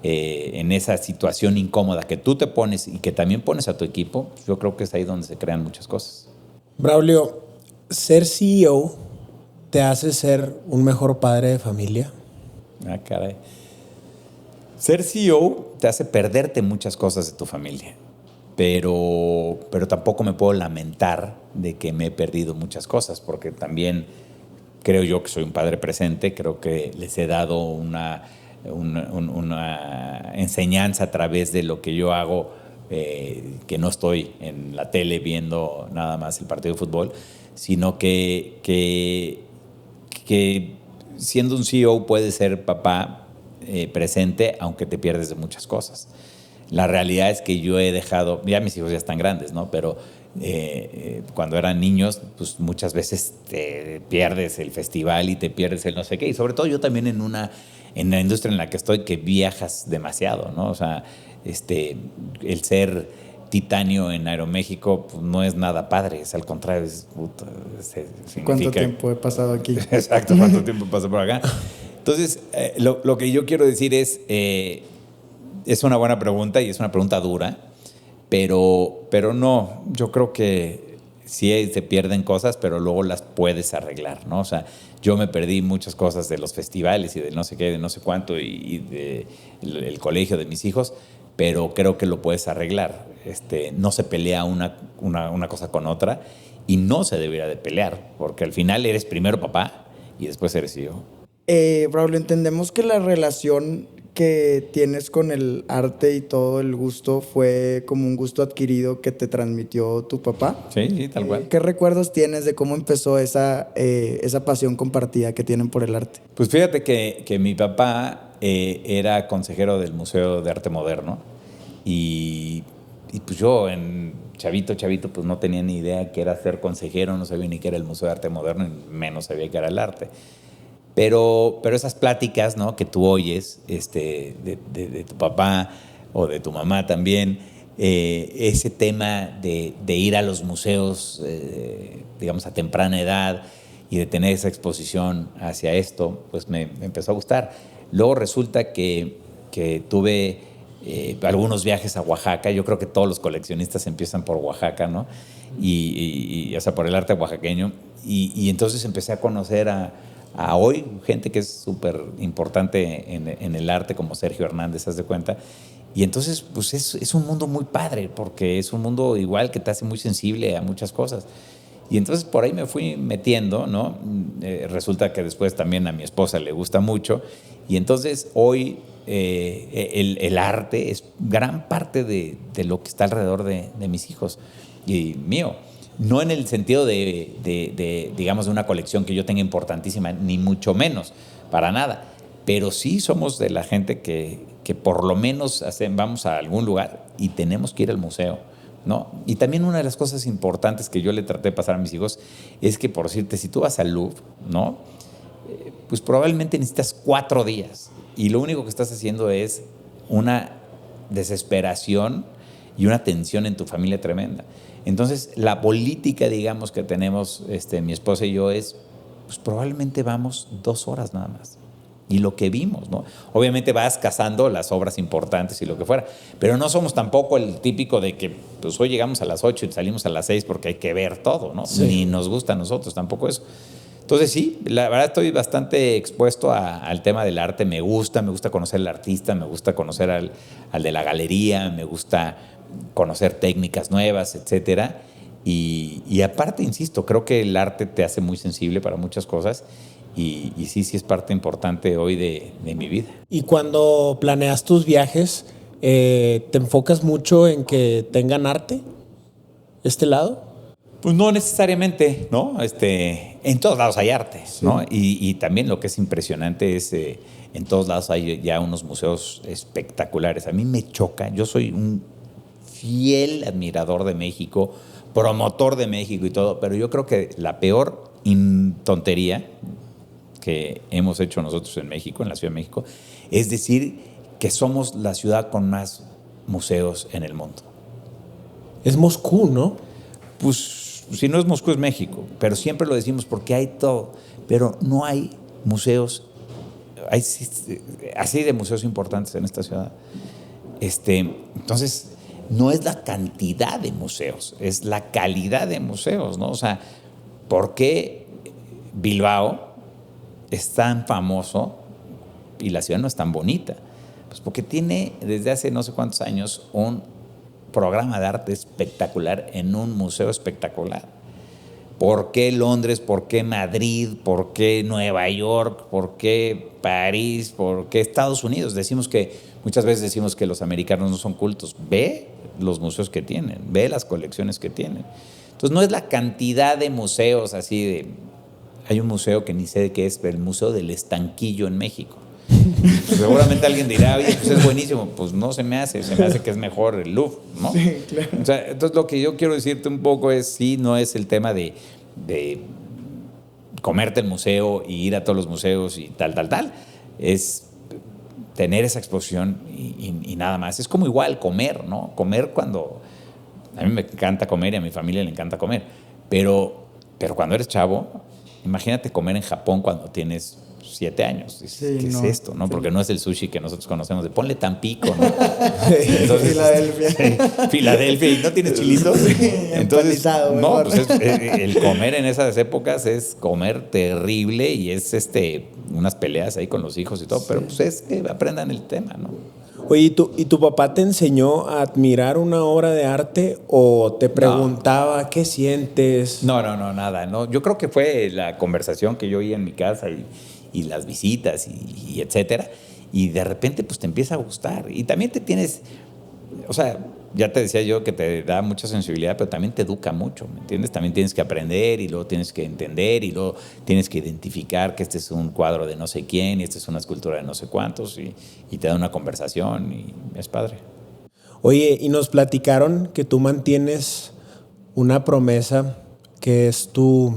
en esa situación incómoda que tú te pones y que también pones a tu equipo, yo creo que es ahí donde se crean muchas cosas. Braulio, ¿ser CEO te hace ser un mejor padre de familia? Ah, caray. Ser CEO te hace perderte muchas cosas de tu familia, pero tampoco me puedo lamentar de que me he perdido muchas cosas, porque también creo yo que soy un padre presente, creo que les he dado una enseñanza a través de lo que yo hago, que no estoy en la tele viendo nada más el partido de fútbol, sino que siendo un CEO puedes ser papá presente, aunque te pierdes de muchas cosas. La realidad es que yo he dejado, ya mis hijos ya están grandes, ¿no? Pero cuando eran niños, pues muchas veces te pierdes el festival y te pierdes el no sé qué. Y sobre todo yo también en la industria en la que estoy, que viajas demasiado, ¿no? O sea, el ser titanio en Aeroméxico pues, no es nada padre, es al contrario, significa... ¿Cuánto tiempo he pasado aquí? Exacto, ¿cuánto tiempo pasó por acá? Entonces, lo que yo quiero decir es una buena pregunta y es una pregunta dura, pero no, yo creo que sí se pierden cosas, pero luego las puedes arreglar, ¿no? O sea, yo me perdí muchas cosas de los festivales y de no sé qué, de no sé cuánto y de el colegio de mis hijos, pero creo que lo puedes arreglar. No se pelea una cosa con otra y no se debería de pelear, porque al final eres primero papá y después eres hijo. Braulio, entendemos que la relación que tienes con el arte y todo el gusto fue como un gusto adquirido que te transmitió tu papá. Sí, tal cual. ¿Qué recuerdos tienes de cómo empezó esa pasión compartida que tienen por el arte? Pues fíjate que mi papá era consejero del Museo de Arte Moderno y pues yo en chavito, pues no tenía ni idea qué era ser consejero, no sabía ni qué era el Museo de Arte Moderno, y menos sabía qué era el arte. Pero esas pláticas, ¿no?, que tú oyes de tu papá o de tu mamá también, ese tema de ir a los museos, digamos, a temprana edad y de tener esa exposición hacia esto, pues me empezó a gustar. Luego resulta que tuve algunos viajes a Oaxaca. Yo creo que todos los coleccionistas empiezan por Oaxaca, ¿no? O sea, por el arte oaxaqueño. Y entonces empecé a conocer a hoy gente que es súper importante en el arte, como Sergio Hernández, haz de cuenta. Y entonces, pues es un mundo muy padre, porque es un mundo igual que te hace muy sensible a muchas cosas. Y entonces por ahí me fui metiendo, ¿no? Resulta que después también a mi esposa le gusta mucho. Y entonces hoy el arte es gran parte de lo que está alrededor de mis hijos y mío. No en el sentido digamos, de una colección que yo tenga importantísima, ni mucho menos, para nada. Pero sí somos de la gente que por lo menos vamos a algún lugar y tenemos que ir al museo, ¿no? Y también una de las cosas importantes que yo le traté de pasar a mis hijos es que, por decirte, si tú vas al Louvre, ¿no?, pues probablemente necesitas 4 días y lo único que estás haciendo es una desesperación y una tensión en tu familia tremenda. Entonces, la política, digamos, que tenemos mi esposa y yo es, pues probablemente vamos 2 horas nada más. Y lo que vimos, ¿no? Obviamente vas cazando las obras importantes y lo que fuera, pero no somos tampoco el típico de que, pues hoy llegamos a las 8 y salimos a las 6 porque hay que ver todo, ¿no? Sí. Ni nos gusta a nosotros tampoco eso. Entonces sí, la verdad estoy bastante expuesto al tema del arte. Me gusta conocer al artista, me gusta conocer al de la galería, me gusta conocer técnicas nuevas, etcétera. Y aparte, insisto, creo que el arte te hace muy sensible para muchas cosas y sí es parte importante hoy de mi vida. Y cuando planeas tus viajes, ¿te enfocas mucho en que tengan arte, este lado? Pues no necesariamente, ¿no? En todos lados hay arte, sí, ¿no? Y también lo que es impresionante es en todos lados hay ya unos museos espectaculares. A mí me choca, yo soy un fiel admirador de México, promotor de México y todo, pero yo creo que la peor tontería que hemos hecho nosotros en México, en la Ciudad de México, es decir que somos la ciudad con más museos en el mundo. Es Moscú, ¿no? Pues si no es Moscú es México, pero siempre lo decimos porque hay todo, pero no hay museos, hay así de museos importantes en esta ciudad. Entonces, no es la cantidad de museos, es la calidad de museos, ¿no? O sea, ¿por qué Bilbao es tan famoso y la ciudad no es tan bonita? Pues porque tiene desde hace no sé cuántos años un programa de arte espectacular en un museo espectacular. ¿Por qué Londres? ¿Por qué Madrid? ¿Por qué Nueva York? ¿Por qué París? ¿Por qué Estados Unidos? Muchas veces decimos que los americanos no son cultos. Ve los museos que tienen, ve las colecciones que tienen. Entonces no es la cantidad de museos así de... Hay un museo que ni sé de qué es, pero el Museo del Estanquillo en México. Pues seguramente alguien dirá, oye, pues es buenísimo. Pues no se me hace que es mejor el Louvre, ¿no? Sí, claro. O sea, entonces lo que yo quiero decirte un poco es, sí, no es el tema de comerte el museo y ir a todos los museos y tal. Es tener esa exposición y nada más. Es como igual comer, ¿no? Comer cuando... A mí me encanta comer y a mi familia le encanta comer. Pero cuando eres chavo, imagínate comer en Japón cuando tienes 7 años. Sí, ¿Qué no, es esto? ¿No? sí. Porque no es el sushi que nosotros conocemos de ponle Tampico, ¿no? Entonces, Filadelfia. Filadelfia y no tienes chilitos. Entonces, empanizado, no, mejor. pues el comer en esas épocas es comer terrible y es unas peleas ahí con los hijos y todo, pero pues es que aprendan el tema, ¿no? Oye, ¿y tu papá te enseñó a admirar una obra de arte o te preguntaba qué sientes? No, nada. No. Yo creo que fue la conversación que yo oía en mi casa y las visitas y etcétera. Y de repente pues te empieza a gustar. Y también te tienes, o sea, ya te decía yo que te da mucha sensibilidad, pero también te educa mucho, ¿me entiendes? También tienes que aprender y luego tienes que entender y luego tienes que identificar que este es un cuadro de no sé quién y esta es una escultura de no sé cuántos y te da una conversación y es padre. Oye, y nos platicaron que tú mantienes una promesa que es tu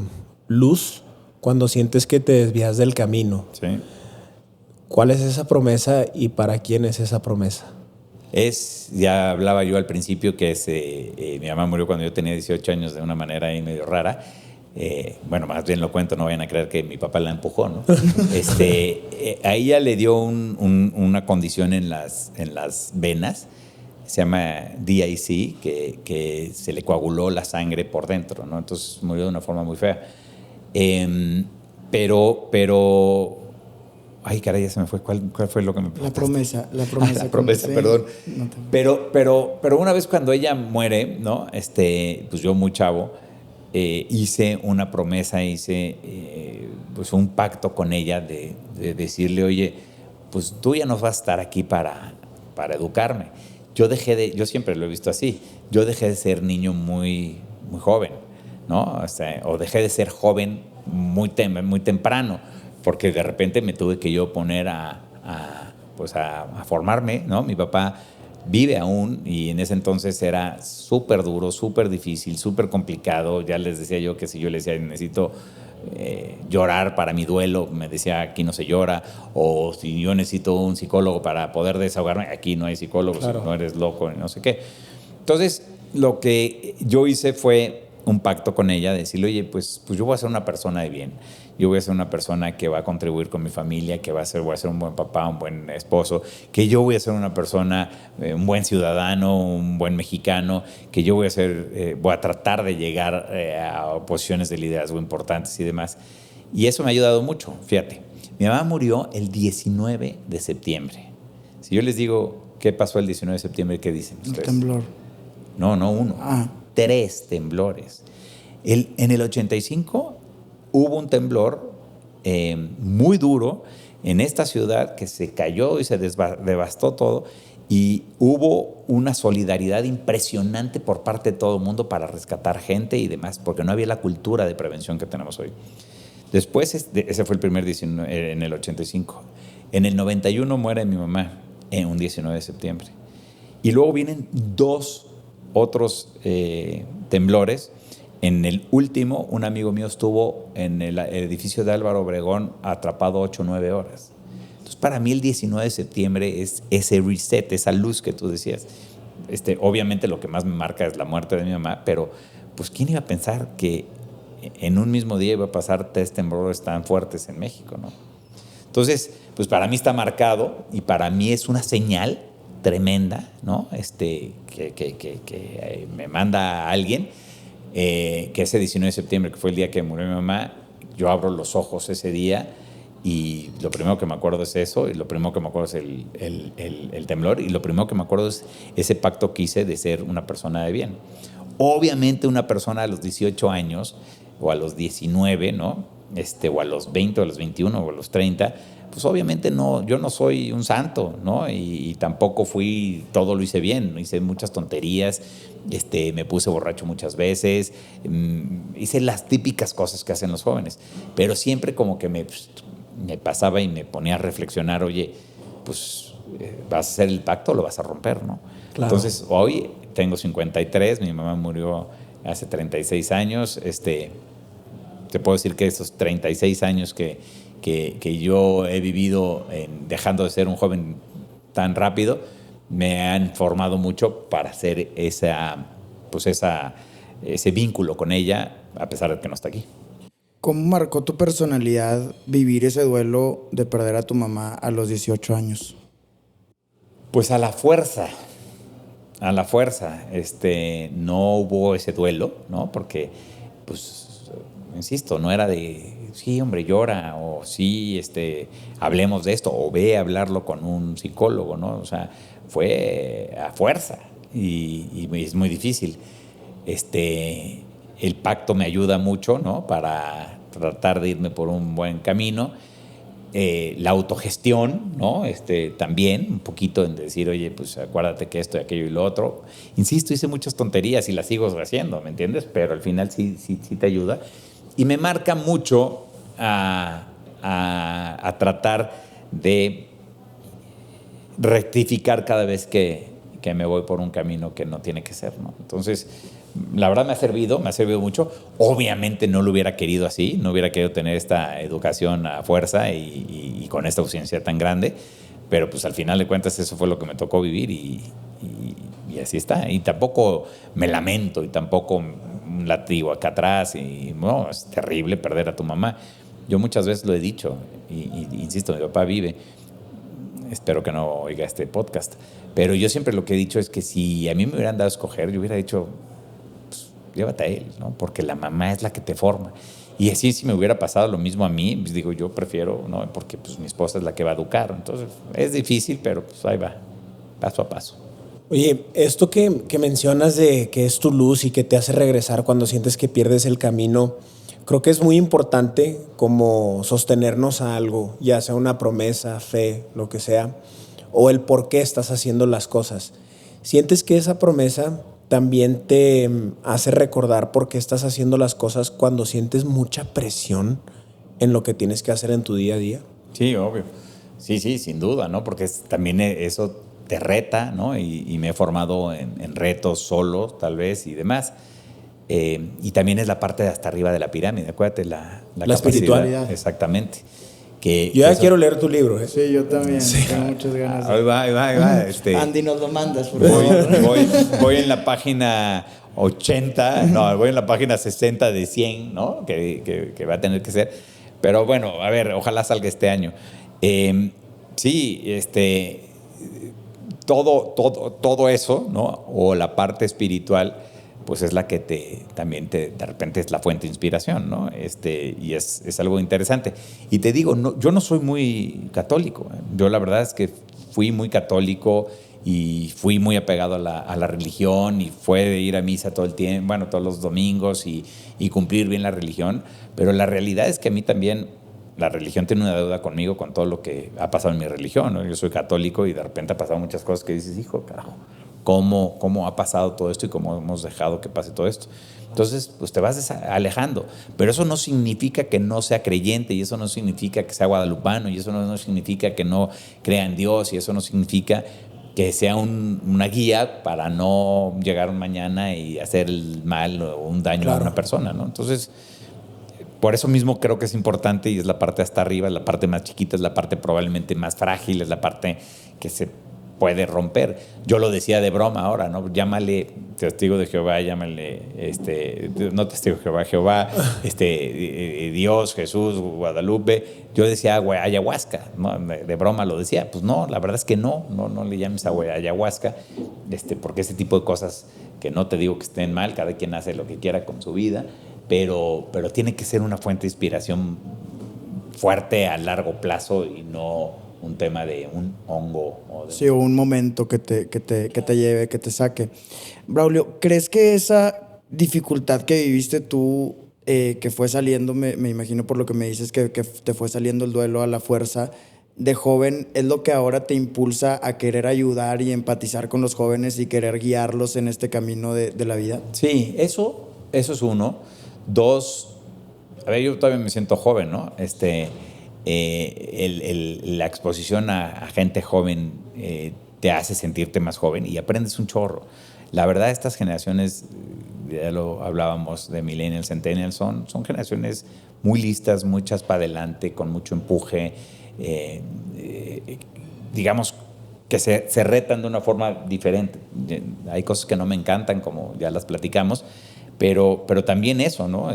luz cuando sientes que te desvías del camino. Sí. ¿Cuál es esa promesa y para quién es esa promesa? Ya hablaba yo al principio que mi mamá murió cuando yo tenía 18 años de una manera ahí medio rara. Bueno, más bien lo cuento, no vayan a creer que mi papá la empujó, ¿no? A ella le dio una condición en las venas, se llama DIC, que se le coaguló la sangre por dentro, ¿no? Entonces murió de una forma muy fea. Pero ay, caray, ya se me fue. ¿Cuál fue lo que me preguntaste? La promesa. La promesa, perdón. No Pero una vez cuando ella muere, ¿no? Pues yo muy chavo, hice una promesa, pues un pacto con ella de decirle, oye, pues tú ya no vas a estar aquí para educarme. Yo siempre lo he visto así, yo dejé de ser niño muy, muy joven, ¿no? O dejé de ser joven muy temprano, porque de repente me tuve que yo poner a formarme, ¿no? Mi papá vive aún y en ese entonces era súper duro, súper difícil, súper complicado. Ya les decía yo que si yo le decía necesito llorar para mi duelo, me decía aquí no se llora, o si yo necesito un psicólogo para poder desahogarme, aquí no hay psicólogo, claro. Si no eres loco, no sé qué. Entonces lo que yo hice fue un pacto con ella, de decirle, oye, pues yo voy a ser una persona de bien, yo voy a ser una persona que va a contribuir con mi familia, que voy a ser un buen papá, un buen esposo, que yo voy a ser una persona, un buen ciudadano, un buen mexicano, que yo voy a tratar de llegar a posiciones de liderazgo importantes y demás. Y eso me ha ayudado mucho, fíjate. Mi mamá murió el 19 de septiembre. Si yo les digo qué pasó el 19 de septiembre, ¿qué dicen ustedes? El temblor. No, uno. 3 temblores. En el 85 hubo un temblor muy duro en esta ciudad que se cayó y se devastó todo y hubo una solidaridad impresionante por parte de todo el mundo para rescatar gente y demás, porque no había la cultura de prevención que tenemos hoy. Después, ese fue el primer 19, en el 85. En el 91 muere mi mamá en un 19 de septiembre. Y luego vienen 2 otros temblores. En el último, un amigo mío estuvo en el edificio de Álvaro Obregón atrapado 8 o 9 horas. Entonces, para mí el 19 de septiembre es ese reset, esa luz que tú decías. Obviamente lo que más me marca es la muerte de mi mamá, pero pues ¿quién iba a pensar que en un mismo día iba a pasar 3 temblores tan fuertes en México, ¿no? Entonces, pues para mí está marcado y para mí es una señal tremenda, ¿no? Que me manda a alguien, que ese 19 de septiembre, que fue el día que murió mi mamá, yo abro los ojos ese día y lo primero que me acuerdo es eso, y lo primero que me acuerdo es el temblor, y lo primero que me acuerdo es ese pacto que hice de ser una persona de bien. Obviamente una persona a los 18 años o a los 19, ¿no? O a los 20 o a los 21 o a los 30, pues obviamente no, yo no soy un santo, ¿no? Y tampoco todo lo hice bien, ¿no? Hice muchas tonterías, me puse borracho muchas veces, hice las típicas cosas que hacen los jóvenes, pero siempre como que me pasaba y me ponía a reflexionar, oye, pues vas a hacer el pacto o lo vas a romper, ¿no? Claro. Entonces, hoy tengo 53, mi mamá murió hace 36 años, te puedo decir que esos 36 años que yo he vivido dejando de ser un joven tan rápido, me han formado mucho para hacer ese vínculo con ella, a pesar de que no está aquí. ¿Cómo marcó tu personalidad vivir ese duelo de perder a tu mamá a los 18 años? Pues a la fuerza. No hubo ese duelo, ¿no? Porque, pues, insisto, no era de, sí, hombre, llora, o sí, hablemos de esto, o ve a hablarlo con un psicólogo, ¿no? O sea, fue a fuerza y es muy difícil. El pacto me ayuda mucho, ¿no? Para tratar de irme por un buen camino. La autogestión, ¿no? También un poquito en decir, oye, pues acuérdate que esto y aquello y lo otro. Insisto, hice muchas tonterías y las sigo haciendo, ¿me entiendes? Pero al final sí te ayuda. Y me marca mucho a tratar de rectificar cada vez que me voy por un camino que no tiene que ser, ¿no? Entonces, la verdad me ha servido mucho. Obviamente no lo hubiera querido así, no hubiera querido tener esta educación a fuerza y con esta ausencia tan grande, pero pues al final de cuentas eso fue lo que me tocó vivir y así está. Y tampoco me lamento y tampoco latigo acá atrás y no, es terrible perder a tu mamá. Yo muchas veces lo he dicho y insisto, mi papá vive. Espero que no oiga este podcast, pero yo siempre lo que he dicho es que si a mí me hubieran dado a escoger, yo hubiera dicho, pues, llévate a él, ¿no? Porque la mamá es la que te forma. Y así si me hubiera pasado lo mismo a mí, pues digo, yo prefiero, ¿no? Porque pues mi esposa es la que va a educar. Entonces es difícil, pero pues ahí va, paso a paso. Oye, esto que mencionas de que es tu luz y que te hace regresar cuando sientes que pierdes el camino, creo que es muy importante como sostenernos a algo, ya sea una promesa, fe, lo que sea, o el por qué estás haciendo las cosas. ¿Sientes que esa promesa también te hace recordar por qué estás haciendo las cosas cuando sientes mucha presión en lo que tienes que hacer en tu día a día? Sí, obvio. Sí, sin duda, ¿no? Porque también eso te reta, ¿no? Y me he formado en retos solo, tal vez, y demás. Y también es la parte de hasta arriba de la pirámide, acuérdate, la espiritualidad. Exactamente. Yo ya quiero leer tu libro. Sí, yo también. Sí. Tengo muchas ganas. Ahí va. Andy, nos lo mandas, por favor. Voy en la página 80, voy en la página 60 de 100, ¿no? Que va a tener que ser. Pero bueno, a ver, ojalá salga este año. Sí, todo eso, ¿no? O la parte espiritual, pues es la que también de repente es la fuente de inspiración, ¿no? Y es algo interesante. Y te digo, yo no soy muy católico. Yo la verdad es que fui muy católico y fui muy apegado a la religión y fue de ir a misa todo el tiempo, bueno, todos los domingos y cumplir bien la religión. Pero la realidad es que a mí también la religión tiene una deuda conmigo con todo lo que ha pasado en mi religión, ¿no? Yo soy católico y de repente ha pasado muchas cosas que dices, hijo, carajo. ¿Cómo ha pasado todo esto y cómo hemos dejado que pase todo esto? Entonces, pues te vas alejando. Pero eso no significa que no sea creyente y eso no significa que sea guadalupano y eso no significa que no crea en Dios y eso no significa que sea una guía para no llegar mañana y hacer el mal o un daño a una persona, ¿no? Entonces, por eso mismo creo que es importante y es la parte hasta arriba, es la parte más chiquita, es la parte probablemente más frágil, es la parte que se puede romper. Yo lo decía de broma ahora, ¿no? Llámale testigo de Jehová, llámale, no testigo de Jehová, Dios, Jesús, Guadalupe. Yo decía ayahuasca, ¿no? De broma lo decía. Pues no, la verdad es que no le llames ayahuasca, porque ese tipo de cosas que no te digo que estén mal, cada quien hace lo que quiera con su vida, pero tiene que ser una fuente de inspiración fuerte a largo plazo y no un tema de un hongo. Sí, o un momento que te lleve, que te saque. Braulio, ¿crees que esa dificultad que viviste tú, que fue saliendo, me imagino por lo que me dices, que te fue saliendo el duelo a la fuerza de joven, es lo que ahora te impulsa a querer ayudar y empatizar con los jóvenes y querer guiarlos en este camino de la vida? Sí, eso es uno. Dos, a ver, yo todavía me siento joven, ¿no? la exposición a gente joven te hace sentirte más joven y aprendes un chorro. La verdad, estas generaciones, ya lo hablábamos de millennials, centennials, son generaciones muy listas, muchas para adelante, con mucho empuje, digamos que se retan de una forma diferente. Hay cosas que no me encantan, como ya las platicamos, pero también eso, ¿no?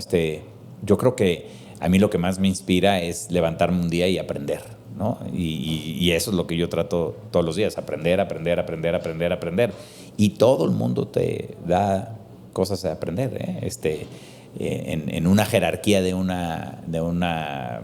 Yo creo que a mí lo que más me inspira es levantarme un día y aprender, ¿no? Y eso es lo que yo trato todos los días, aprender. Y todo el mundo te da cosas a aprender, ¿eh? En una jerarquía de una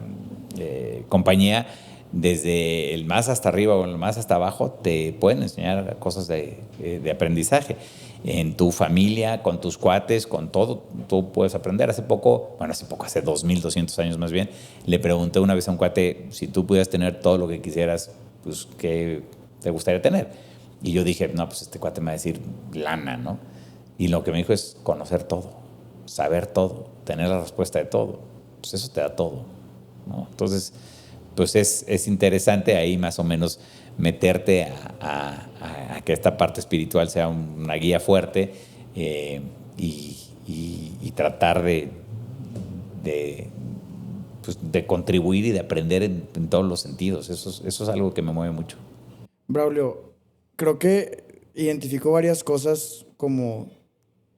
compañía, desde el más hasta arriba o el más hasta abajo, te pueden enseñar cosas de aprendizaje. En tu familia, con tus cuates, con todo, tú puedes aprender. Hace 2,200 años más bien, le pregunté una vez a un cuate, si tú pudieras tener todo lo que quisieras, pues, ¿qué te gustaría tener? Y yo dije, no, pues este cuate me va a decir lana, ¿no? Y lo que me dijo es conocer todo, saber todo, tener la respuesta de todo. Pues eso te da todo, ¿no? Entonces, pues es interesante ahí más o menos meterte a que esta parte espiritual sea una guía fuerte, y tratar pues de contribuir y de aprender en todos los sentidos. Eso es algo que me mueve mucho. Braulio, creo que identifico varias cosas, como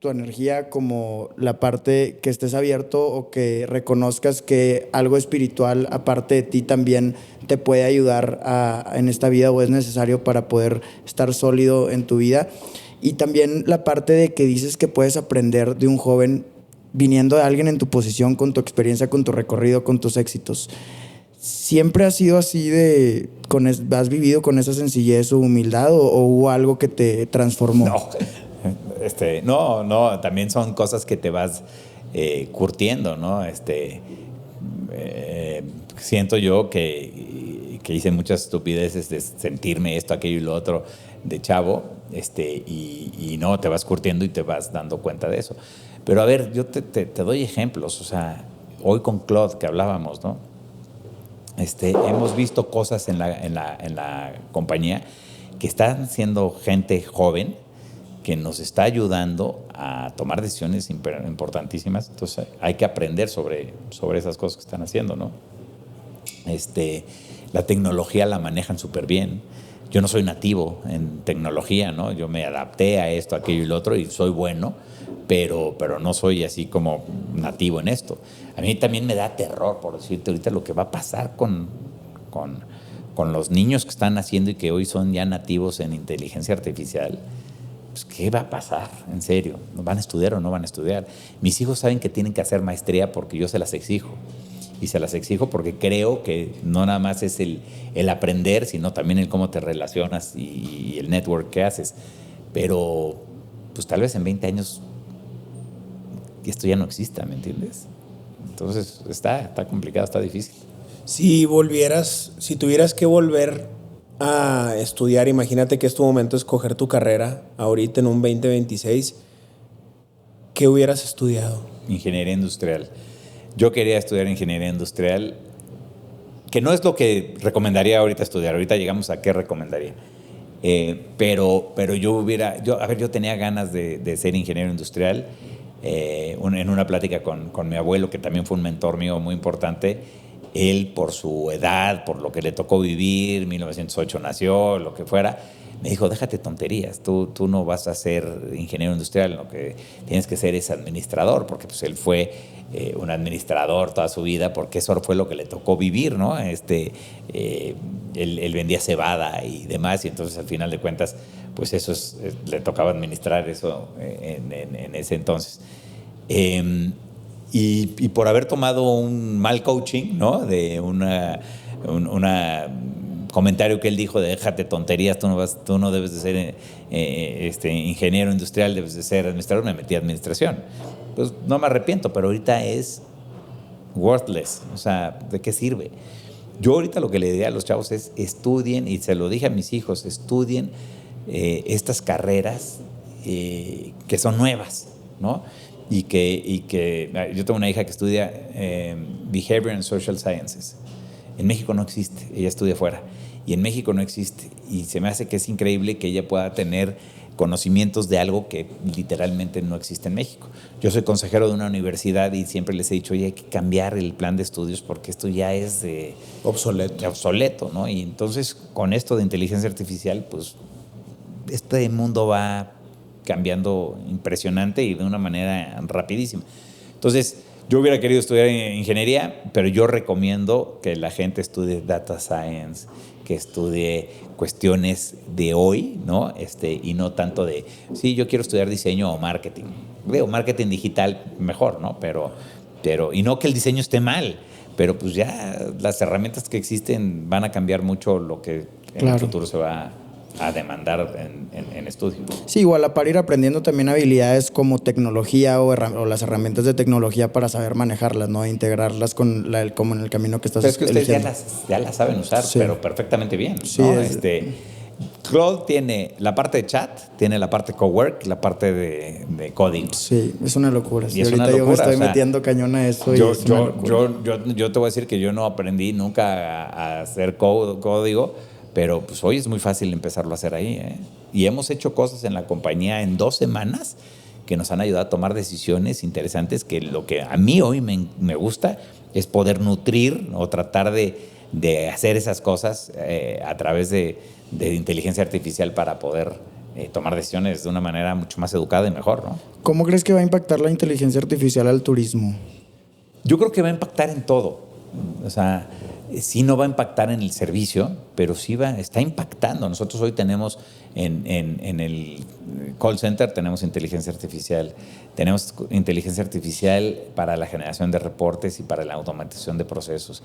tu energía, como la parte que estés abierto o que reconozcas que algo espiritual aparte de ti también te puede ayudar en esta vida, o es necesario para poder estar sólido en tu vida. Y también la parte de que dices que puedes aprender de un joven viniendo de alguien en tu posición, con tu experiencia, con tu recorrido, con tus éxitos. ¿Siempre has sido así has vivido con esa sencillez o humildad, o hubo algo que te transformó? No, también son cosas que te vas curtiendo, ¿no? Siento yo que hice muchas estupideces de sentirme esto, aquello y lo otro de chavo, y no, te vas curtiendo y te vas dando cuenta de eso. Pero a ver, yo te doy ejemplos. O sea, hoy con Claude que hablábamos, ¿no? Hemos visto cosas en la compañía que están siendo gente joven que nos está ayudando a tomar decisiones importantísimas. Entonces hay que aprender sobre esas cosas que están haciendo, ¿no? La tecnología la manejan súper bien. Yo no soy nativo en tecnología, ¿no? Yo me adapté a esto, aquello y lo otro, y soy bueno, pero no soy así como nativo en esto. A mí también me da terror, por decirte ahorita, lo que va a pasar con los niños que están naciendo y que hoy son ya nativos en inteligencia artificial. Pues, ¿qué va a pasar? En serio, ¿van a estudiar o no van a estudiar? Mis hijos saben que tienen que hacer maestría porque yo se las exijo. Y se las exijo porque creo que no nada más es el aprender, sino también el cómo te relacionas y el network que haces. Pero, pues tal vez en 20 años esto ya no exista, ¿me entiendes? Entonces está complicado, está difícil. Si tuvieras que volver a estudiar, imagínate que es tu momento de escoger tu carrera ahorita en un 2026, ¿qué hubieras estudiado? Ingeniería industrial. Yo quería estudiar ingeniería industrial, que no es lo que recomendaría ahorita estudiar. Ahorita llegamos a qué recomendaría. Pero yo tenía ganas de ser ingeniero industrial. En una plática con mi abuelo, que también fue un mentor mío muy importante, él, por su edad, por lo que le tocó vivir, 1908 nació, lo que fuera, me dijo, déjate tonterías, tú no vas a ser ingeniero industrial, lo que tienes que ser es administrador, porque pues él fue un administrador toda su vida, porque eso fue lo que le tocó vivir, ¿no? Él vendía cebada y demás, y entonces al final de cuentas, pues eso le tocaba administrar eso en ese entonces. Y por haber tomado un mal coaching, ¿no? De un comentario que él dijo de déjate tonterías, tú no debes de ser ingeniero industrial, debes de ser administrador, me metí a administración. Pues no me arrepiento, pero ahorita es worthless. O sea, ¿de qué sirve? Yo ahorita lo que le diría a los chavos es estudien, y se lo dije a mis hijos, estudien estas carreras que son nuevas, ¿no? Y que yo tengo una hija que estudia Behavior and Social Sciences. En México no existe, ella estudia fuera. Y en México no existe. Y se me hace que es increíble que ella pueda tener conocimientos de algo que literalmente no existe en México. Yo soy consejero de una universidad y siempre les he dicho, oye, hay que cambiar el plan de estudios porque esto ya es obsoleto, ¿no? Y entonces, con esto de inteligencia artificial, pues este mundo va cambiando impresionante y de una manera rapidísima. Entonces, yo hubiera querido estudiar ingeniería, pero yo recomiendo que la gente estudie data science, que estudie cuestiones de hoy, ¿no? Y no tanto de, sí, yo quiero estudiar diseño o marketing. Digo, marketing digital mejor, ¿no? Pero, y no que el diseño esté mal, pero pues ya las herramientas que existen van a cambiar mucho lo que en el futuro se va a demandar en estudio. Sí, igual para ir aprendiendo también habilidades como tecnología o las herramientas de tecnología para saber manejarlas, ¿no? Integrarlas con como en el camino que estás pero es que ustedes eligiendo. ya las saben usar, Sí. pero perfectamente bien, Sí, ¿no? Claude tiene la parte de chat, tiene la parte de cowork, la parte de coding. Sí, es una locura. Sí, Y es ahorita una yo me locura, estoy o sea, metiendo cañón a eso y es una locura. yo te voy a decir que yo no aprendí nunca a hacer código, pero pues hoy es muy fácil empezarlo a hacer ahí, ¿eh? Y hemos hecho cosas en la compañía en 2 semanas que nos han ayudado a tomar decisiones interesantes, que lo que a mí hoy me gusta es poder nutrir o tratar de hacer esas cosas a través de inteligencia artificial para poder tomar decisiones de una manera mucho más educada y mejor, ¿no? ¿Cómo crees que va a impactar la inteligencia artificial al turismo? Yo creo que va a impactar en todo. O sea, sí no va a impactar en el servicio, pero sí está impactando. Nosotros hoy tenemos en el call center tenemos inteligencia artificial para la generación de reportes y para la automatización de procesos.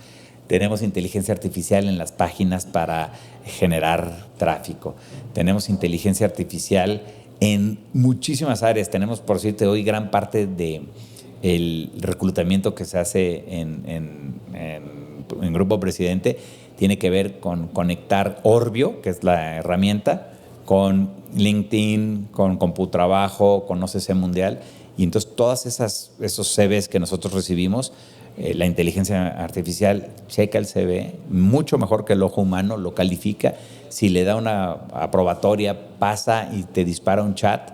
Tenemos inteligencia artificial en las páginas para generar tráfico. Tenemos inteligencia artificial en muchísimas áreas. Tenemos, por decirte, hoy gran parte del reclutamiento que se hace en Grupo Presidente tiene que ver con conectar Orbio, que es la herramienta, con LinkedIn, con CompuTrabajo, con OCC Mundial. Y entonces todas esos CVs que nosotros recibimos, la inteligencia artificial checa el CV mucho mejor que el ojo humano, lo califica. Si le da una aprobatoria, pasa y te dispara un chat.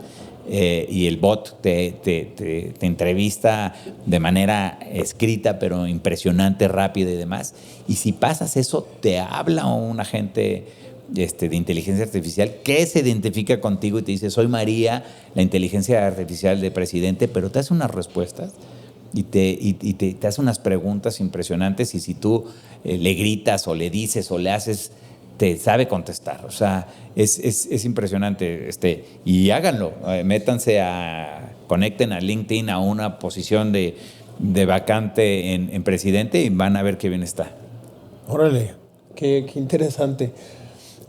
Y el bot te entrevista de manera escrita, pero impresionante, rápida y demás. Y si pasas eso, te habla un agente de inteligencia artificial que se identifica contigo y te dice, soy María, la inteligencia artificial de Presidente, pero te hace unas respuestas y te hace unas preguntas impresionantes, y si tú le gritas o le dices o le haces, te sabe contestar. O sea, es impresionante. Y háganlo, conecten a LinkedIn a una posición de vacante en Presidente y van a ver qué bien está. Órale, qué interesante.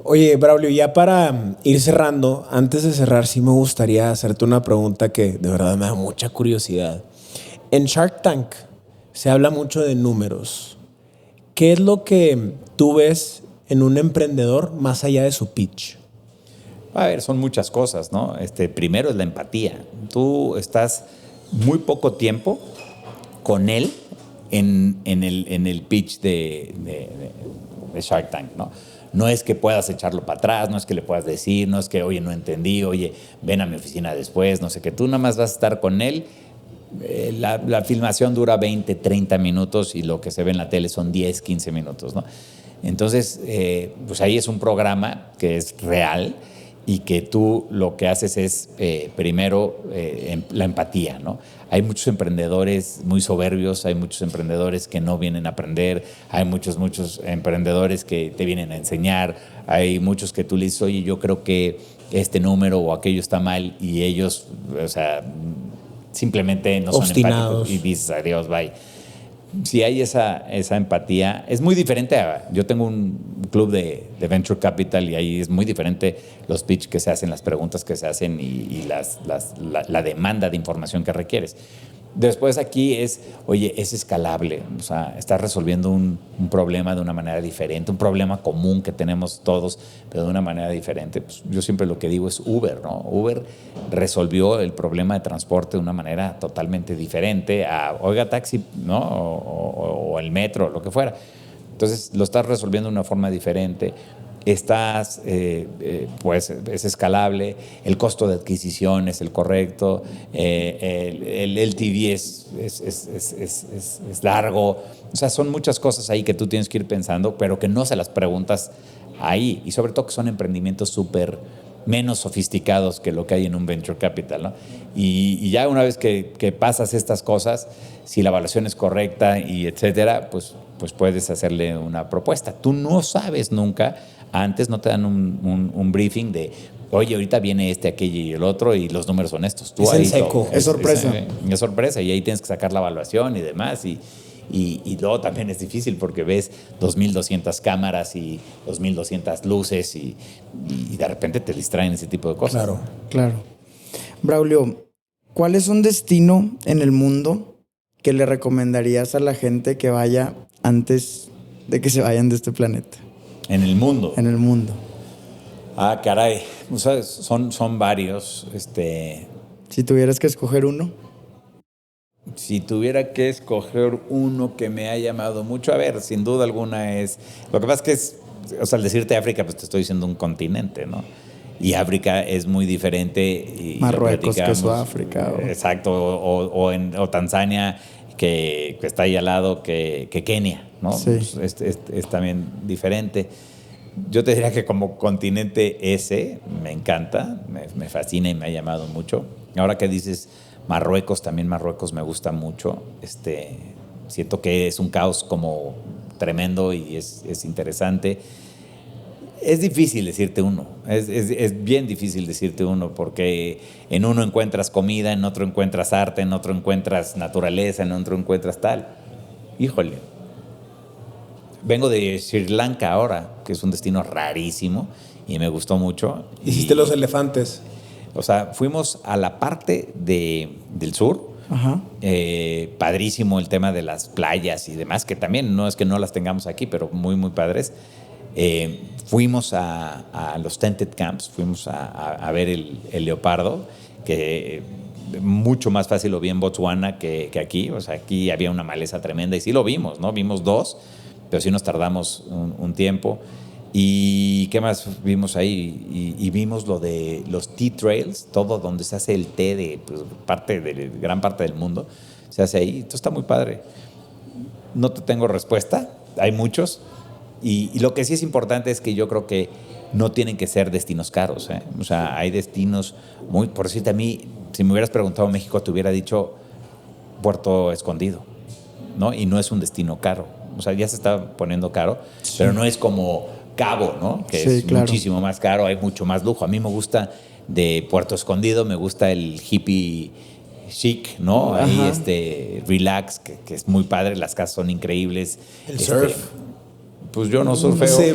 Oye, Braulio, ya para ir cerrando, antes de cerrar, sí me gustaría hacerte una pregunta que de verdad me da mucha curiosidad. En Shark Tank se habla mucho de números. ¿Qué es lo que tú ves en un emprendedor más allá de su pitch? A ver, son muchas cosas, ¿no? Primero es la empatía. Tú estás muy poco tiempo con él en el pitch de Shark Tank, ¿no? No es que puedas echarlo para atrás, no es que le puedas decir, no es que, oye, no entendí, oye, ven a mi oficina después, no sé qué. Tú nada más vas a estar con él. La filmación dura 20, 30 minutos y lo que se ve en la tele son 10, 15 minutos, ¿no? Entonces, pues ahí es un programa que es real y que tú lo que haces es, primero, la empatía, ¿no? Hay muchos emprendedores muy soberbios, hay muchos emprendedores que no vienen a aprender, hay muchos emprendedores que te vienen a enseñar, hay muchos que tú le dices, oye, yo creo que este número o aquello está mal, y ellos, o sea, simplemente no son empáticos y dices, adiós, bye. Si hay esa empatía, es muy diferente. Yo tengo un club de Venture Capital y ahí es muy diferente los pitch que se hacen, las preguntas que se hacen y la demanda de información que requieres. Después aquí es, oye, es escalable, o sea, estás resolviendo un problema de una manera diferente, un problema común que tenemos todos, pero de una manera diferente. Pues yo siempre lo que digo es Uber, ¿no? Uber resolvió el problema de transporte de una manera totalmente diferente a, oiga, taxi, ¿no? O el metro, lo que fuera. Entonces lo estás resolviendo de una forma diferente. Estás, pues es escalable, el costo de adquisición es el correcto, el LTV es largo. O sea, son muchas cosas ahí que tú tienes que ir pensando, pero que no se las preguntas ahí. Y sobre todo que son emprendimientos súper menos sofisticados que lo que hay en un venture capital, ¿no? Y ya una vez que pasas estas cosas, si la evaluación es correcta y etcétera, pues puedes hacerle una propuesta. Tú no sabes nunca. Antes no te dan un briefing de, oye, ahorita viene aquello y el otro y los números son estos. Tú es ahí en seco. Es sorpresa. Es sorpresa y ahí tienes que sacar la evaluación y demás. Y luego también es difícil porque ves 2,200 cámaras y 2,200 luces y de repente te distraen ese tipo de cosas. Claro. Braulio, ¿cuál es un destino en el mundo que le recomendarías a la gente que vaya antes de que se vayan de este planeta? En el mundo. En el mundo. Ah, caray. O sea, son varios. Si tuvieras que escoger uno. Si tuviera que escoger uno que me ha llamado mucho, a ver, sin duda alguna es... Lo que pasa es que o sea, al decirte África, pues te estoy diciendo un continente, ¿no? Y África es muy diferente. Y Marruecos que Sudáfrica. Exacto, o Tanzania, que está ahí al lado, que Kenia, ¿no? Sí. Pues es también diferente. Yo te diría que como continente ese me encanta, me fascina y me ha llamado mucho. Ahora que dices Marruecos, también Marruecos me gusta mucho. Siento que es un caos como tremendo y es interesante. Es difícil decirte uno, es bien difícil decirte uno, porque en uno encuentras comida, en otro encuentras arte, en otro encuentras naturaleza, en otro encuentras tal. Híjole. Vengo de Sri Lanka ahora, que es un destino rarísimo y me gustó mucho. Hiciste los elefantes. O sea, fuimos a la parte del sur. Ajá. Padrísimo el tema de las playas y demás, que también no es que no las tengamos aquí, pero muy, muy padres. Fuimos a los tented camps, fuimos a ver el leopardo, que mucho más fácil lo vi en Botswana que aquí. O sea, aquí había una maleza tremenda y sí lo vimos, ¿no? Vimos dos, pero sí nos tardamos un tiempo. ¿Y qué más vimos ahí? Y vimos lo de los tea trails, todo donde se hace el té de gran parte del mundo, se hace ahí. Esto está muy padre. No te tengo respuesta, hay muchos. Y lo que sí es importante es que yo creo que no tienen que ser destinos caros, ¿eh? O sea, hay destinos muy... Por decirte, a mí, si me hubieras preguntado México, te hubiera dicho Puerto Escondido, ¿no? Y no es un destino caro. O sea, ya se está poniendo caro, sí, pero no es como Cabo, ¿no? Que sí, es claro, muchísimo más caro, hay mucho más lujo. A mí me gusta de Puerto Escondido, me gusta el hippie chic, ¿no? Ajá. Ahí relax, que es muy padre, las casas son increíbles. El surf. Pues yo no surfeo, sí,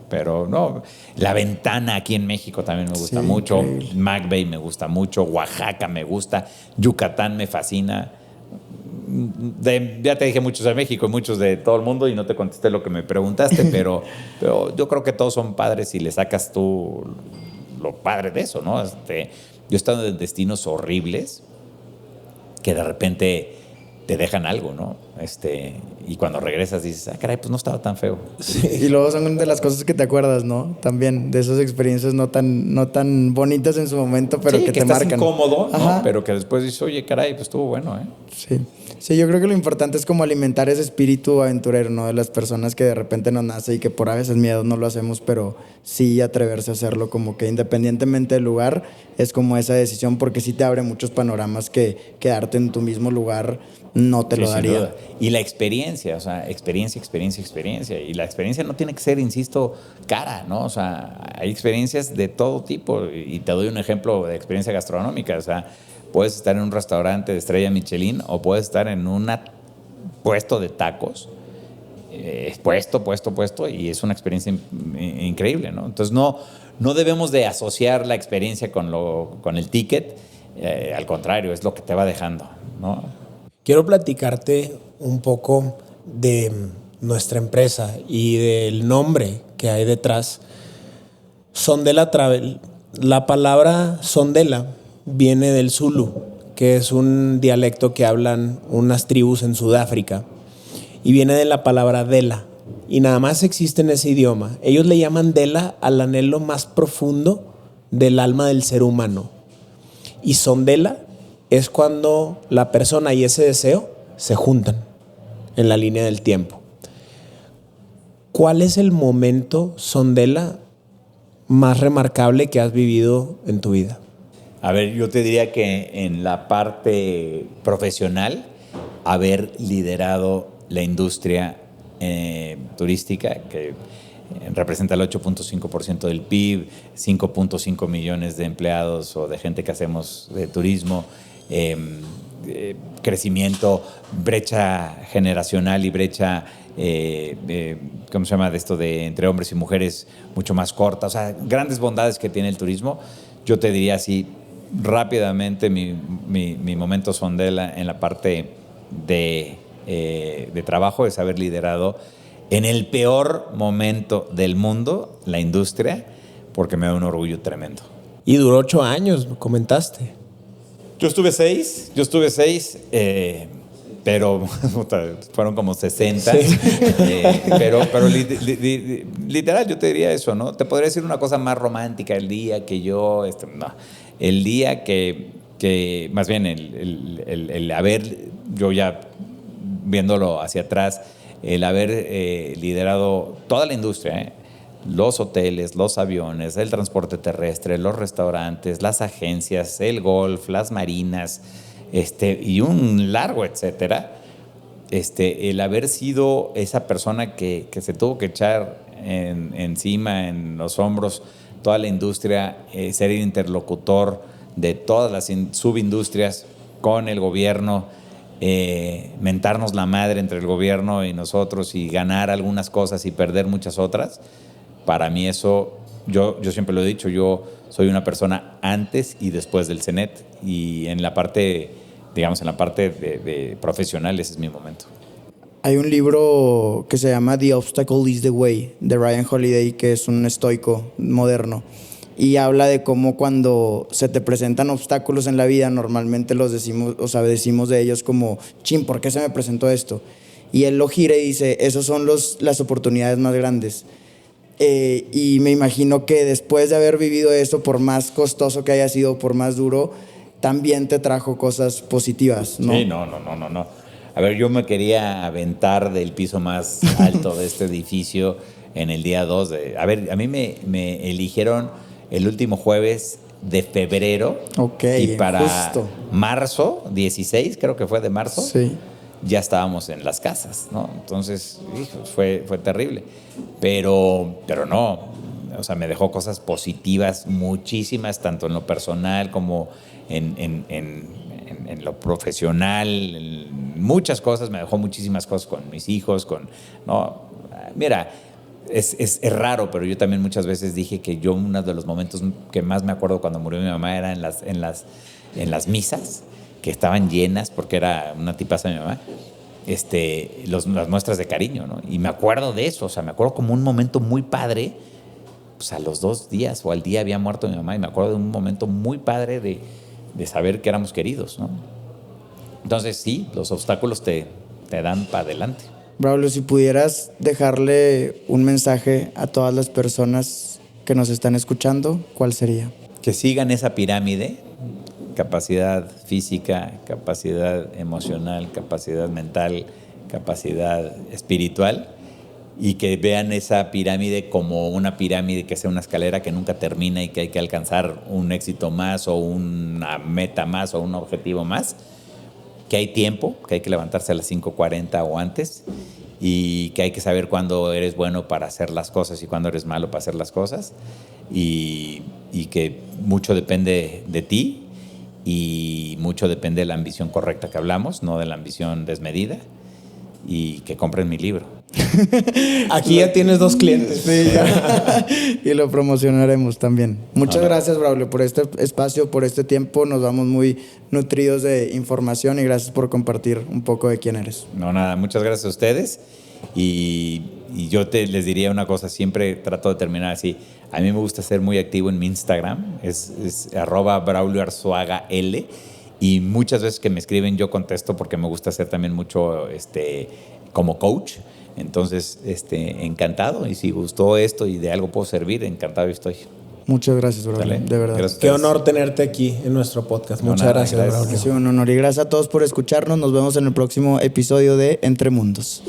pero no. La Ventana aquí en México también me gusta mucho. Increíble. Mac Bay me gusta mucho. Oaxaca me gusta. Yucatán me fascina. Ya te dije muchos de México y muchos de todo el mundo y no te contesté lo que me preguntaste, pero yo creo que todos son padres y le sacas tú lo padre de eso, ¿no? Yo he estado en destinos horribles que de repente te dejan algo, ¿no? Y cuando regresas dices, caray, pues no estaba tan feo. Sí. Y luego son de las cosas que te acuerdas, ¿no? También de esas experiencias no tan bonitas en su momento, pero sí, que te estás marcan. Incómodo, ¿no? Pero que después dices, oye, caray, pues estuvo bueno, ¿eh? Sí, yo creo que lo importante es como alimentar ese espíritu aventurero, ¿no? De las personas que de repente nos nace y que por a veces miedo no lo hacemos, pero sí atreverse a hacerlo, como que independientemente del lugar, es como esa decisión, porque sí te abre muchos panoramas que quedarte en tu mismo lugar no te lo daría. Y la experiencia, o sea, experiencia. Y la experiencia no tiene que ser, insisto, cara, ¿no? O sea, hay experiencias de todo tipo. Y te doy un ejemplo de experiencia gastronómica. O sea, puedes estar en un restaurante de estrella Michelin o puedes estar en un puesto de tacos. Puesto. Y es una experiencia increíble, ¿no? Entonces, no debemos de asociar la experiencia con el ticket. Al contrario, es lo que te va dejando, ¿no? Quiero platicarte un poco de nuestra empresa y del nombre que hay detrás. Sondela Travel. La palabra Sondela viene del Zulu, que es un dialecto que hablan unas tribus en Sudáfrica. y viene de la palabra Dela. Y nada más existe en ese idioma. Ellos le llaman Dela al anhelo más profundo del alma del ser humano. Y Sondela es cuando la persona y ese deseo se juntan en la línea del tiempo. ¿Cuál es el momento, Sondela, más remarcable que has vivido en tu vida? A ver, yo te diría que en la parte profesional, haber liderado la industria turística, que representa el 8.5% del PIB, 5.5 millones de empleados o de gente que hacemos de turismo, crecimiento, brecha generacional y brecha, ¿cómo se llama? De esto de entre hombres y mujeres mucho más corta. O sea, grandes bondades que tiene el turismo. Yo te diría así, rápidamente, mi momento Sondela en la parte de trabajo es haber liderado en el peor momento del mundo la industria, porque me da un orgullo tremendo. Y duró 8 años, comentaste. Yo estuve 6, pero fueron como 60. Sí. Pero literal, yo te diría eso, ¿no? Te podría decir una cosa más romántica, el día que yo... no. El día que más bien el haber, yo ya viéndolo hacia atrás, el haber liderado toda la industria, los hoteles, los aviones, el transporte terrestre, los restaurantes, las agencias, el golf, las marinas, y un largo etcétera, el haber sido esa persona que se tuvo que echar encima, en los hombros, toda la industria, ser el interlocutor de todas las subindustrias con el gobierno, mentarnos la madre entre el gobierno y nosotros y ganar algunas cosas y perder muchas otras. Para mí eso, yo siempre lo he dicho, yo soy una persona antes y después del CENET, y en la parte, digamos, en la parte de profesional, ese es mi momento. Hay un libro que se llama The Obstacle is the Way, de Ryan Holiday, que es un estoico moderno. Y habla de cómo cuando se te presentan obstáculos en la vida, normalmente los decimos, o sea, decimos de ellos como, chin, ¿por qué se me presentó esto? Y él lo gira y dice, esos son las oportunidades más grandes. Y me imagino que después de haber vivido eso, por más costoso que haya sido, por más duro, también te trajo cosas positivas, ¿no? Sí, no. A ver, yo me quería aventar del piso más alto de este edificio en el día 2. A ver, a mí me eligieron el último jueves de febrero. Ok, y para justo. marzo 16, creo que fue de marzo, sí, ya estábamos en las casas, ¿no? Entonces, fue terrible. Pero no, o sea, me dejó cosas positivas muchísimas, tanto en lo personal como en lo profesional, muchas cosas, me dejó muchísimas cosas con mis hijos, no, mira, es raro, pero yo también muchas veces dije que yo uno de los momentos que más me acuerdo cuando murió mi mamá era en las misas, que estaban llenas, porque era una tipaza mi mamá, las muestras de cariño, ¿no? Y me acuerdo de eso, o sea, me acuerdo como un momento muy padre, pues a los 2 días o al día había muerto mi mamá, y me acuerdo de un momento muy padre de saber que éramos queridos, ¿no? Entonces sí, los obstáculos te dan para adelante. Braulio, si pudieras dejarle un mensaje a todas las personas que nos están escuchando, ¿cuál sería? Que sigan esa pirámide: capacidad física, capacidad emocional, capacidad mental, capacidad espiritual, y que vean esa pirámide como una pirámide, que sea una escalera que nunca termina y que hay que alcanzar un éxito más o una meta más o un objetivo más, que hay tiempo, que hay que levantarse a las 5:40 o antes, y que hay que saber cuándo eres bueno para hacer las cosas y cuándo eres malo para hacer las cosas, y que mucho depende de ti y mucho depende de la ambición correcta que hablamos, no de la ambición desmedida, y que compren mi libro. Aquí ya tienes 2 clientes. Sí, y lo promocionaremos también. Muchas gracias, Braulio, por este espacio, por este tiempo. Nos vamos muy nutridos de información, y gracias por compartir un poco de quién eres. No, nada, muchas gracias a ustedes. Y yo les diría una cosa, siempre trato de terminar así. A mí me gusta ser muy activo en mi Instagram, es @BraulioArzuagaL. Y muchas veces que me escriben yo contesto, porque me gusta hacer también mucho como coach. Entonces, encantado. Y si gustó esto y de algo puedo servir, encantado estoy. Muchas gracias, Braulio. Dale. De verdad. Gracias. Qué honor tenerte aquí en nuestro podcast. No, Muchas nada, gracias, gracias. Braulio. Ha sido un honor y gracias a todos por escucharnos. Nos vemos en el próximo episodio de Entre Mundos.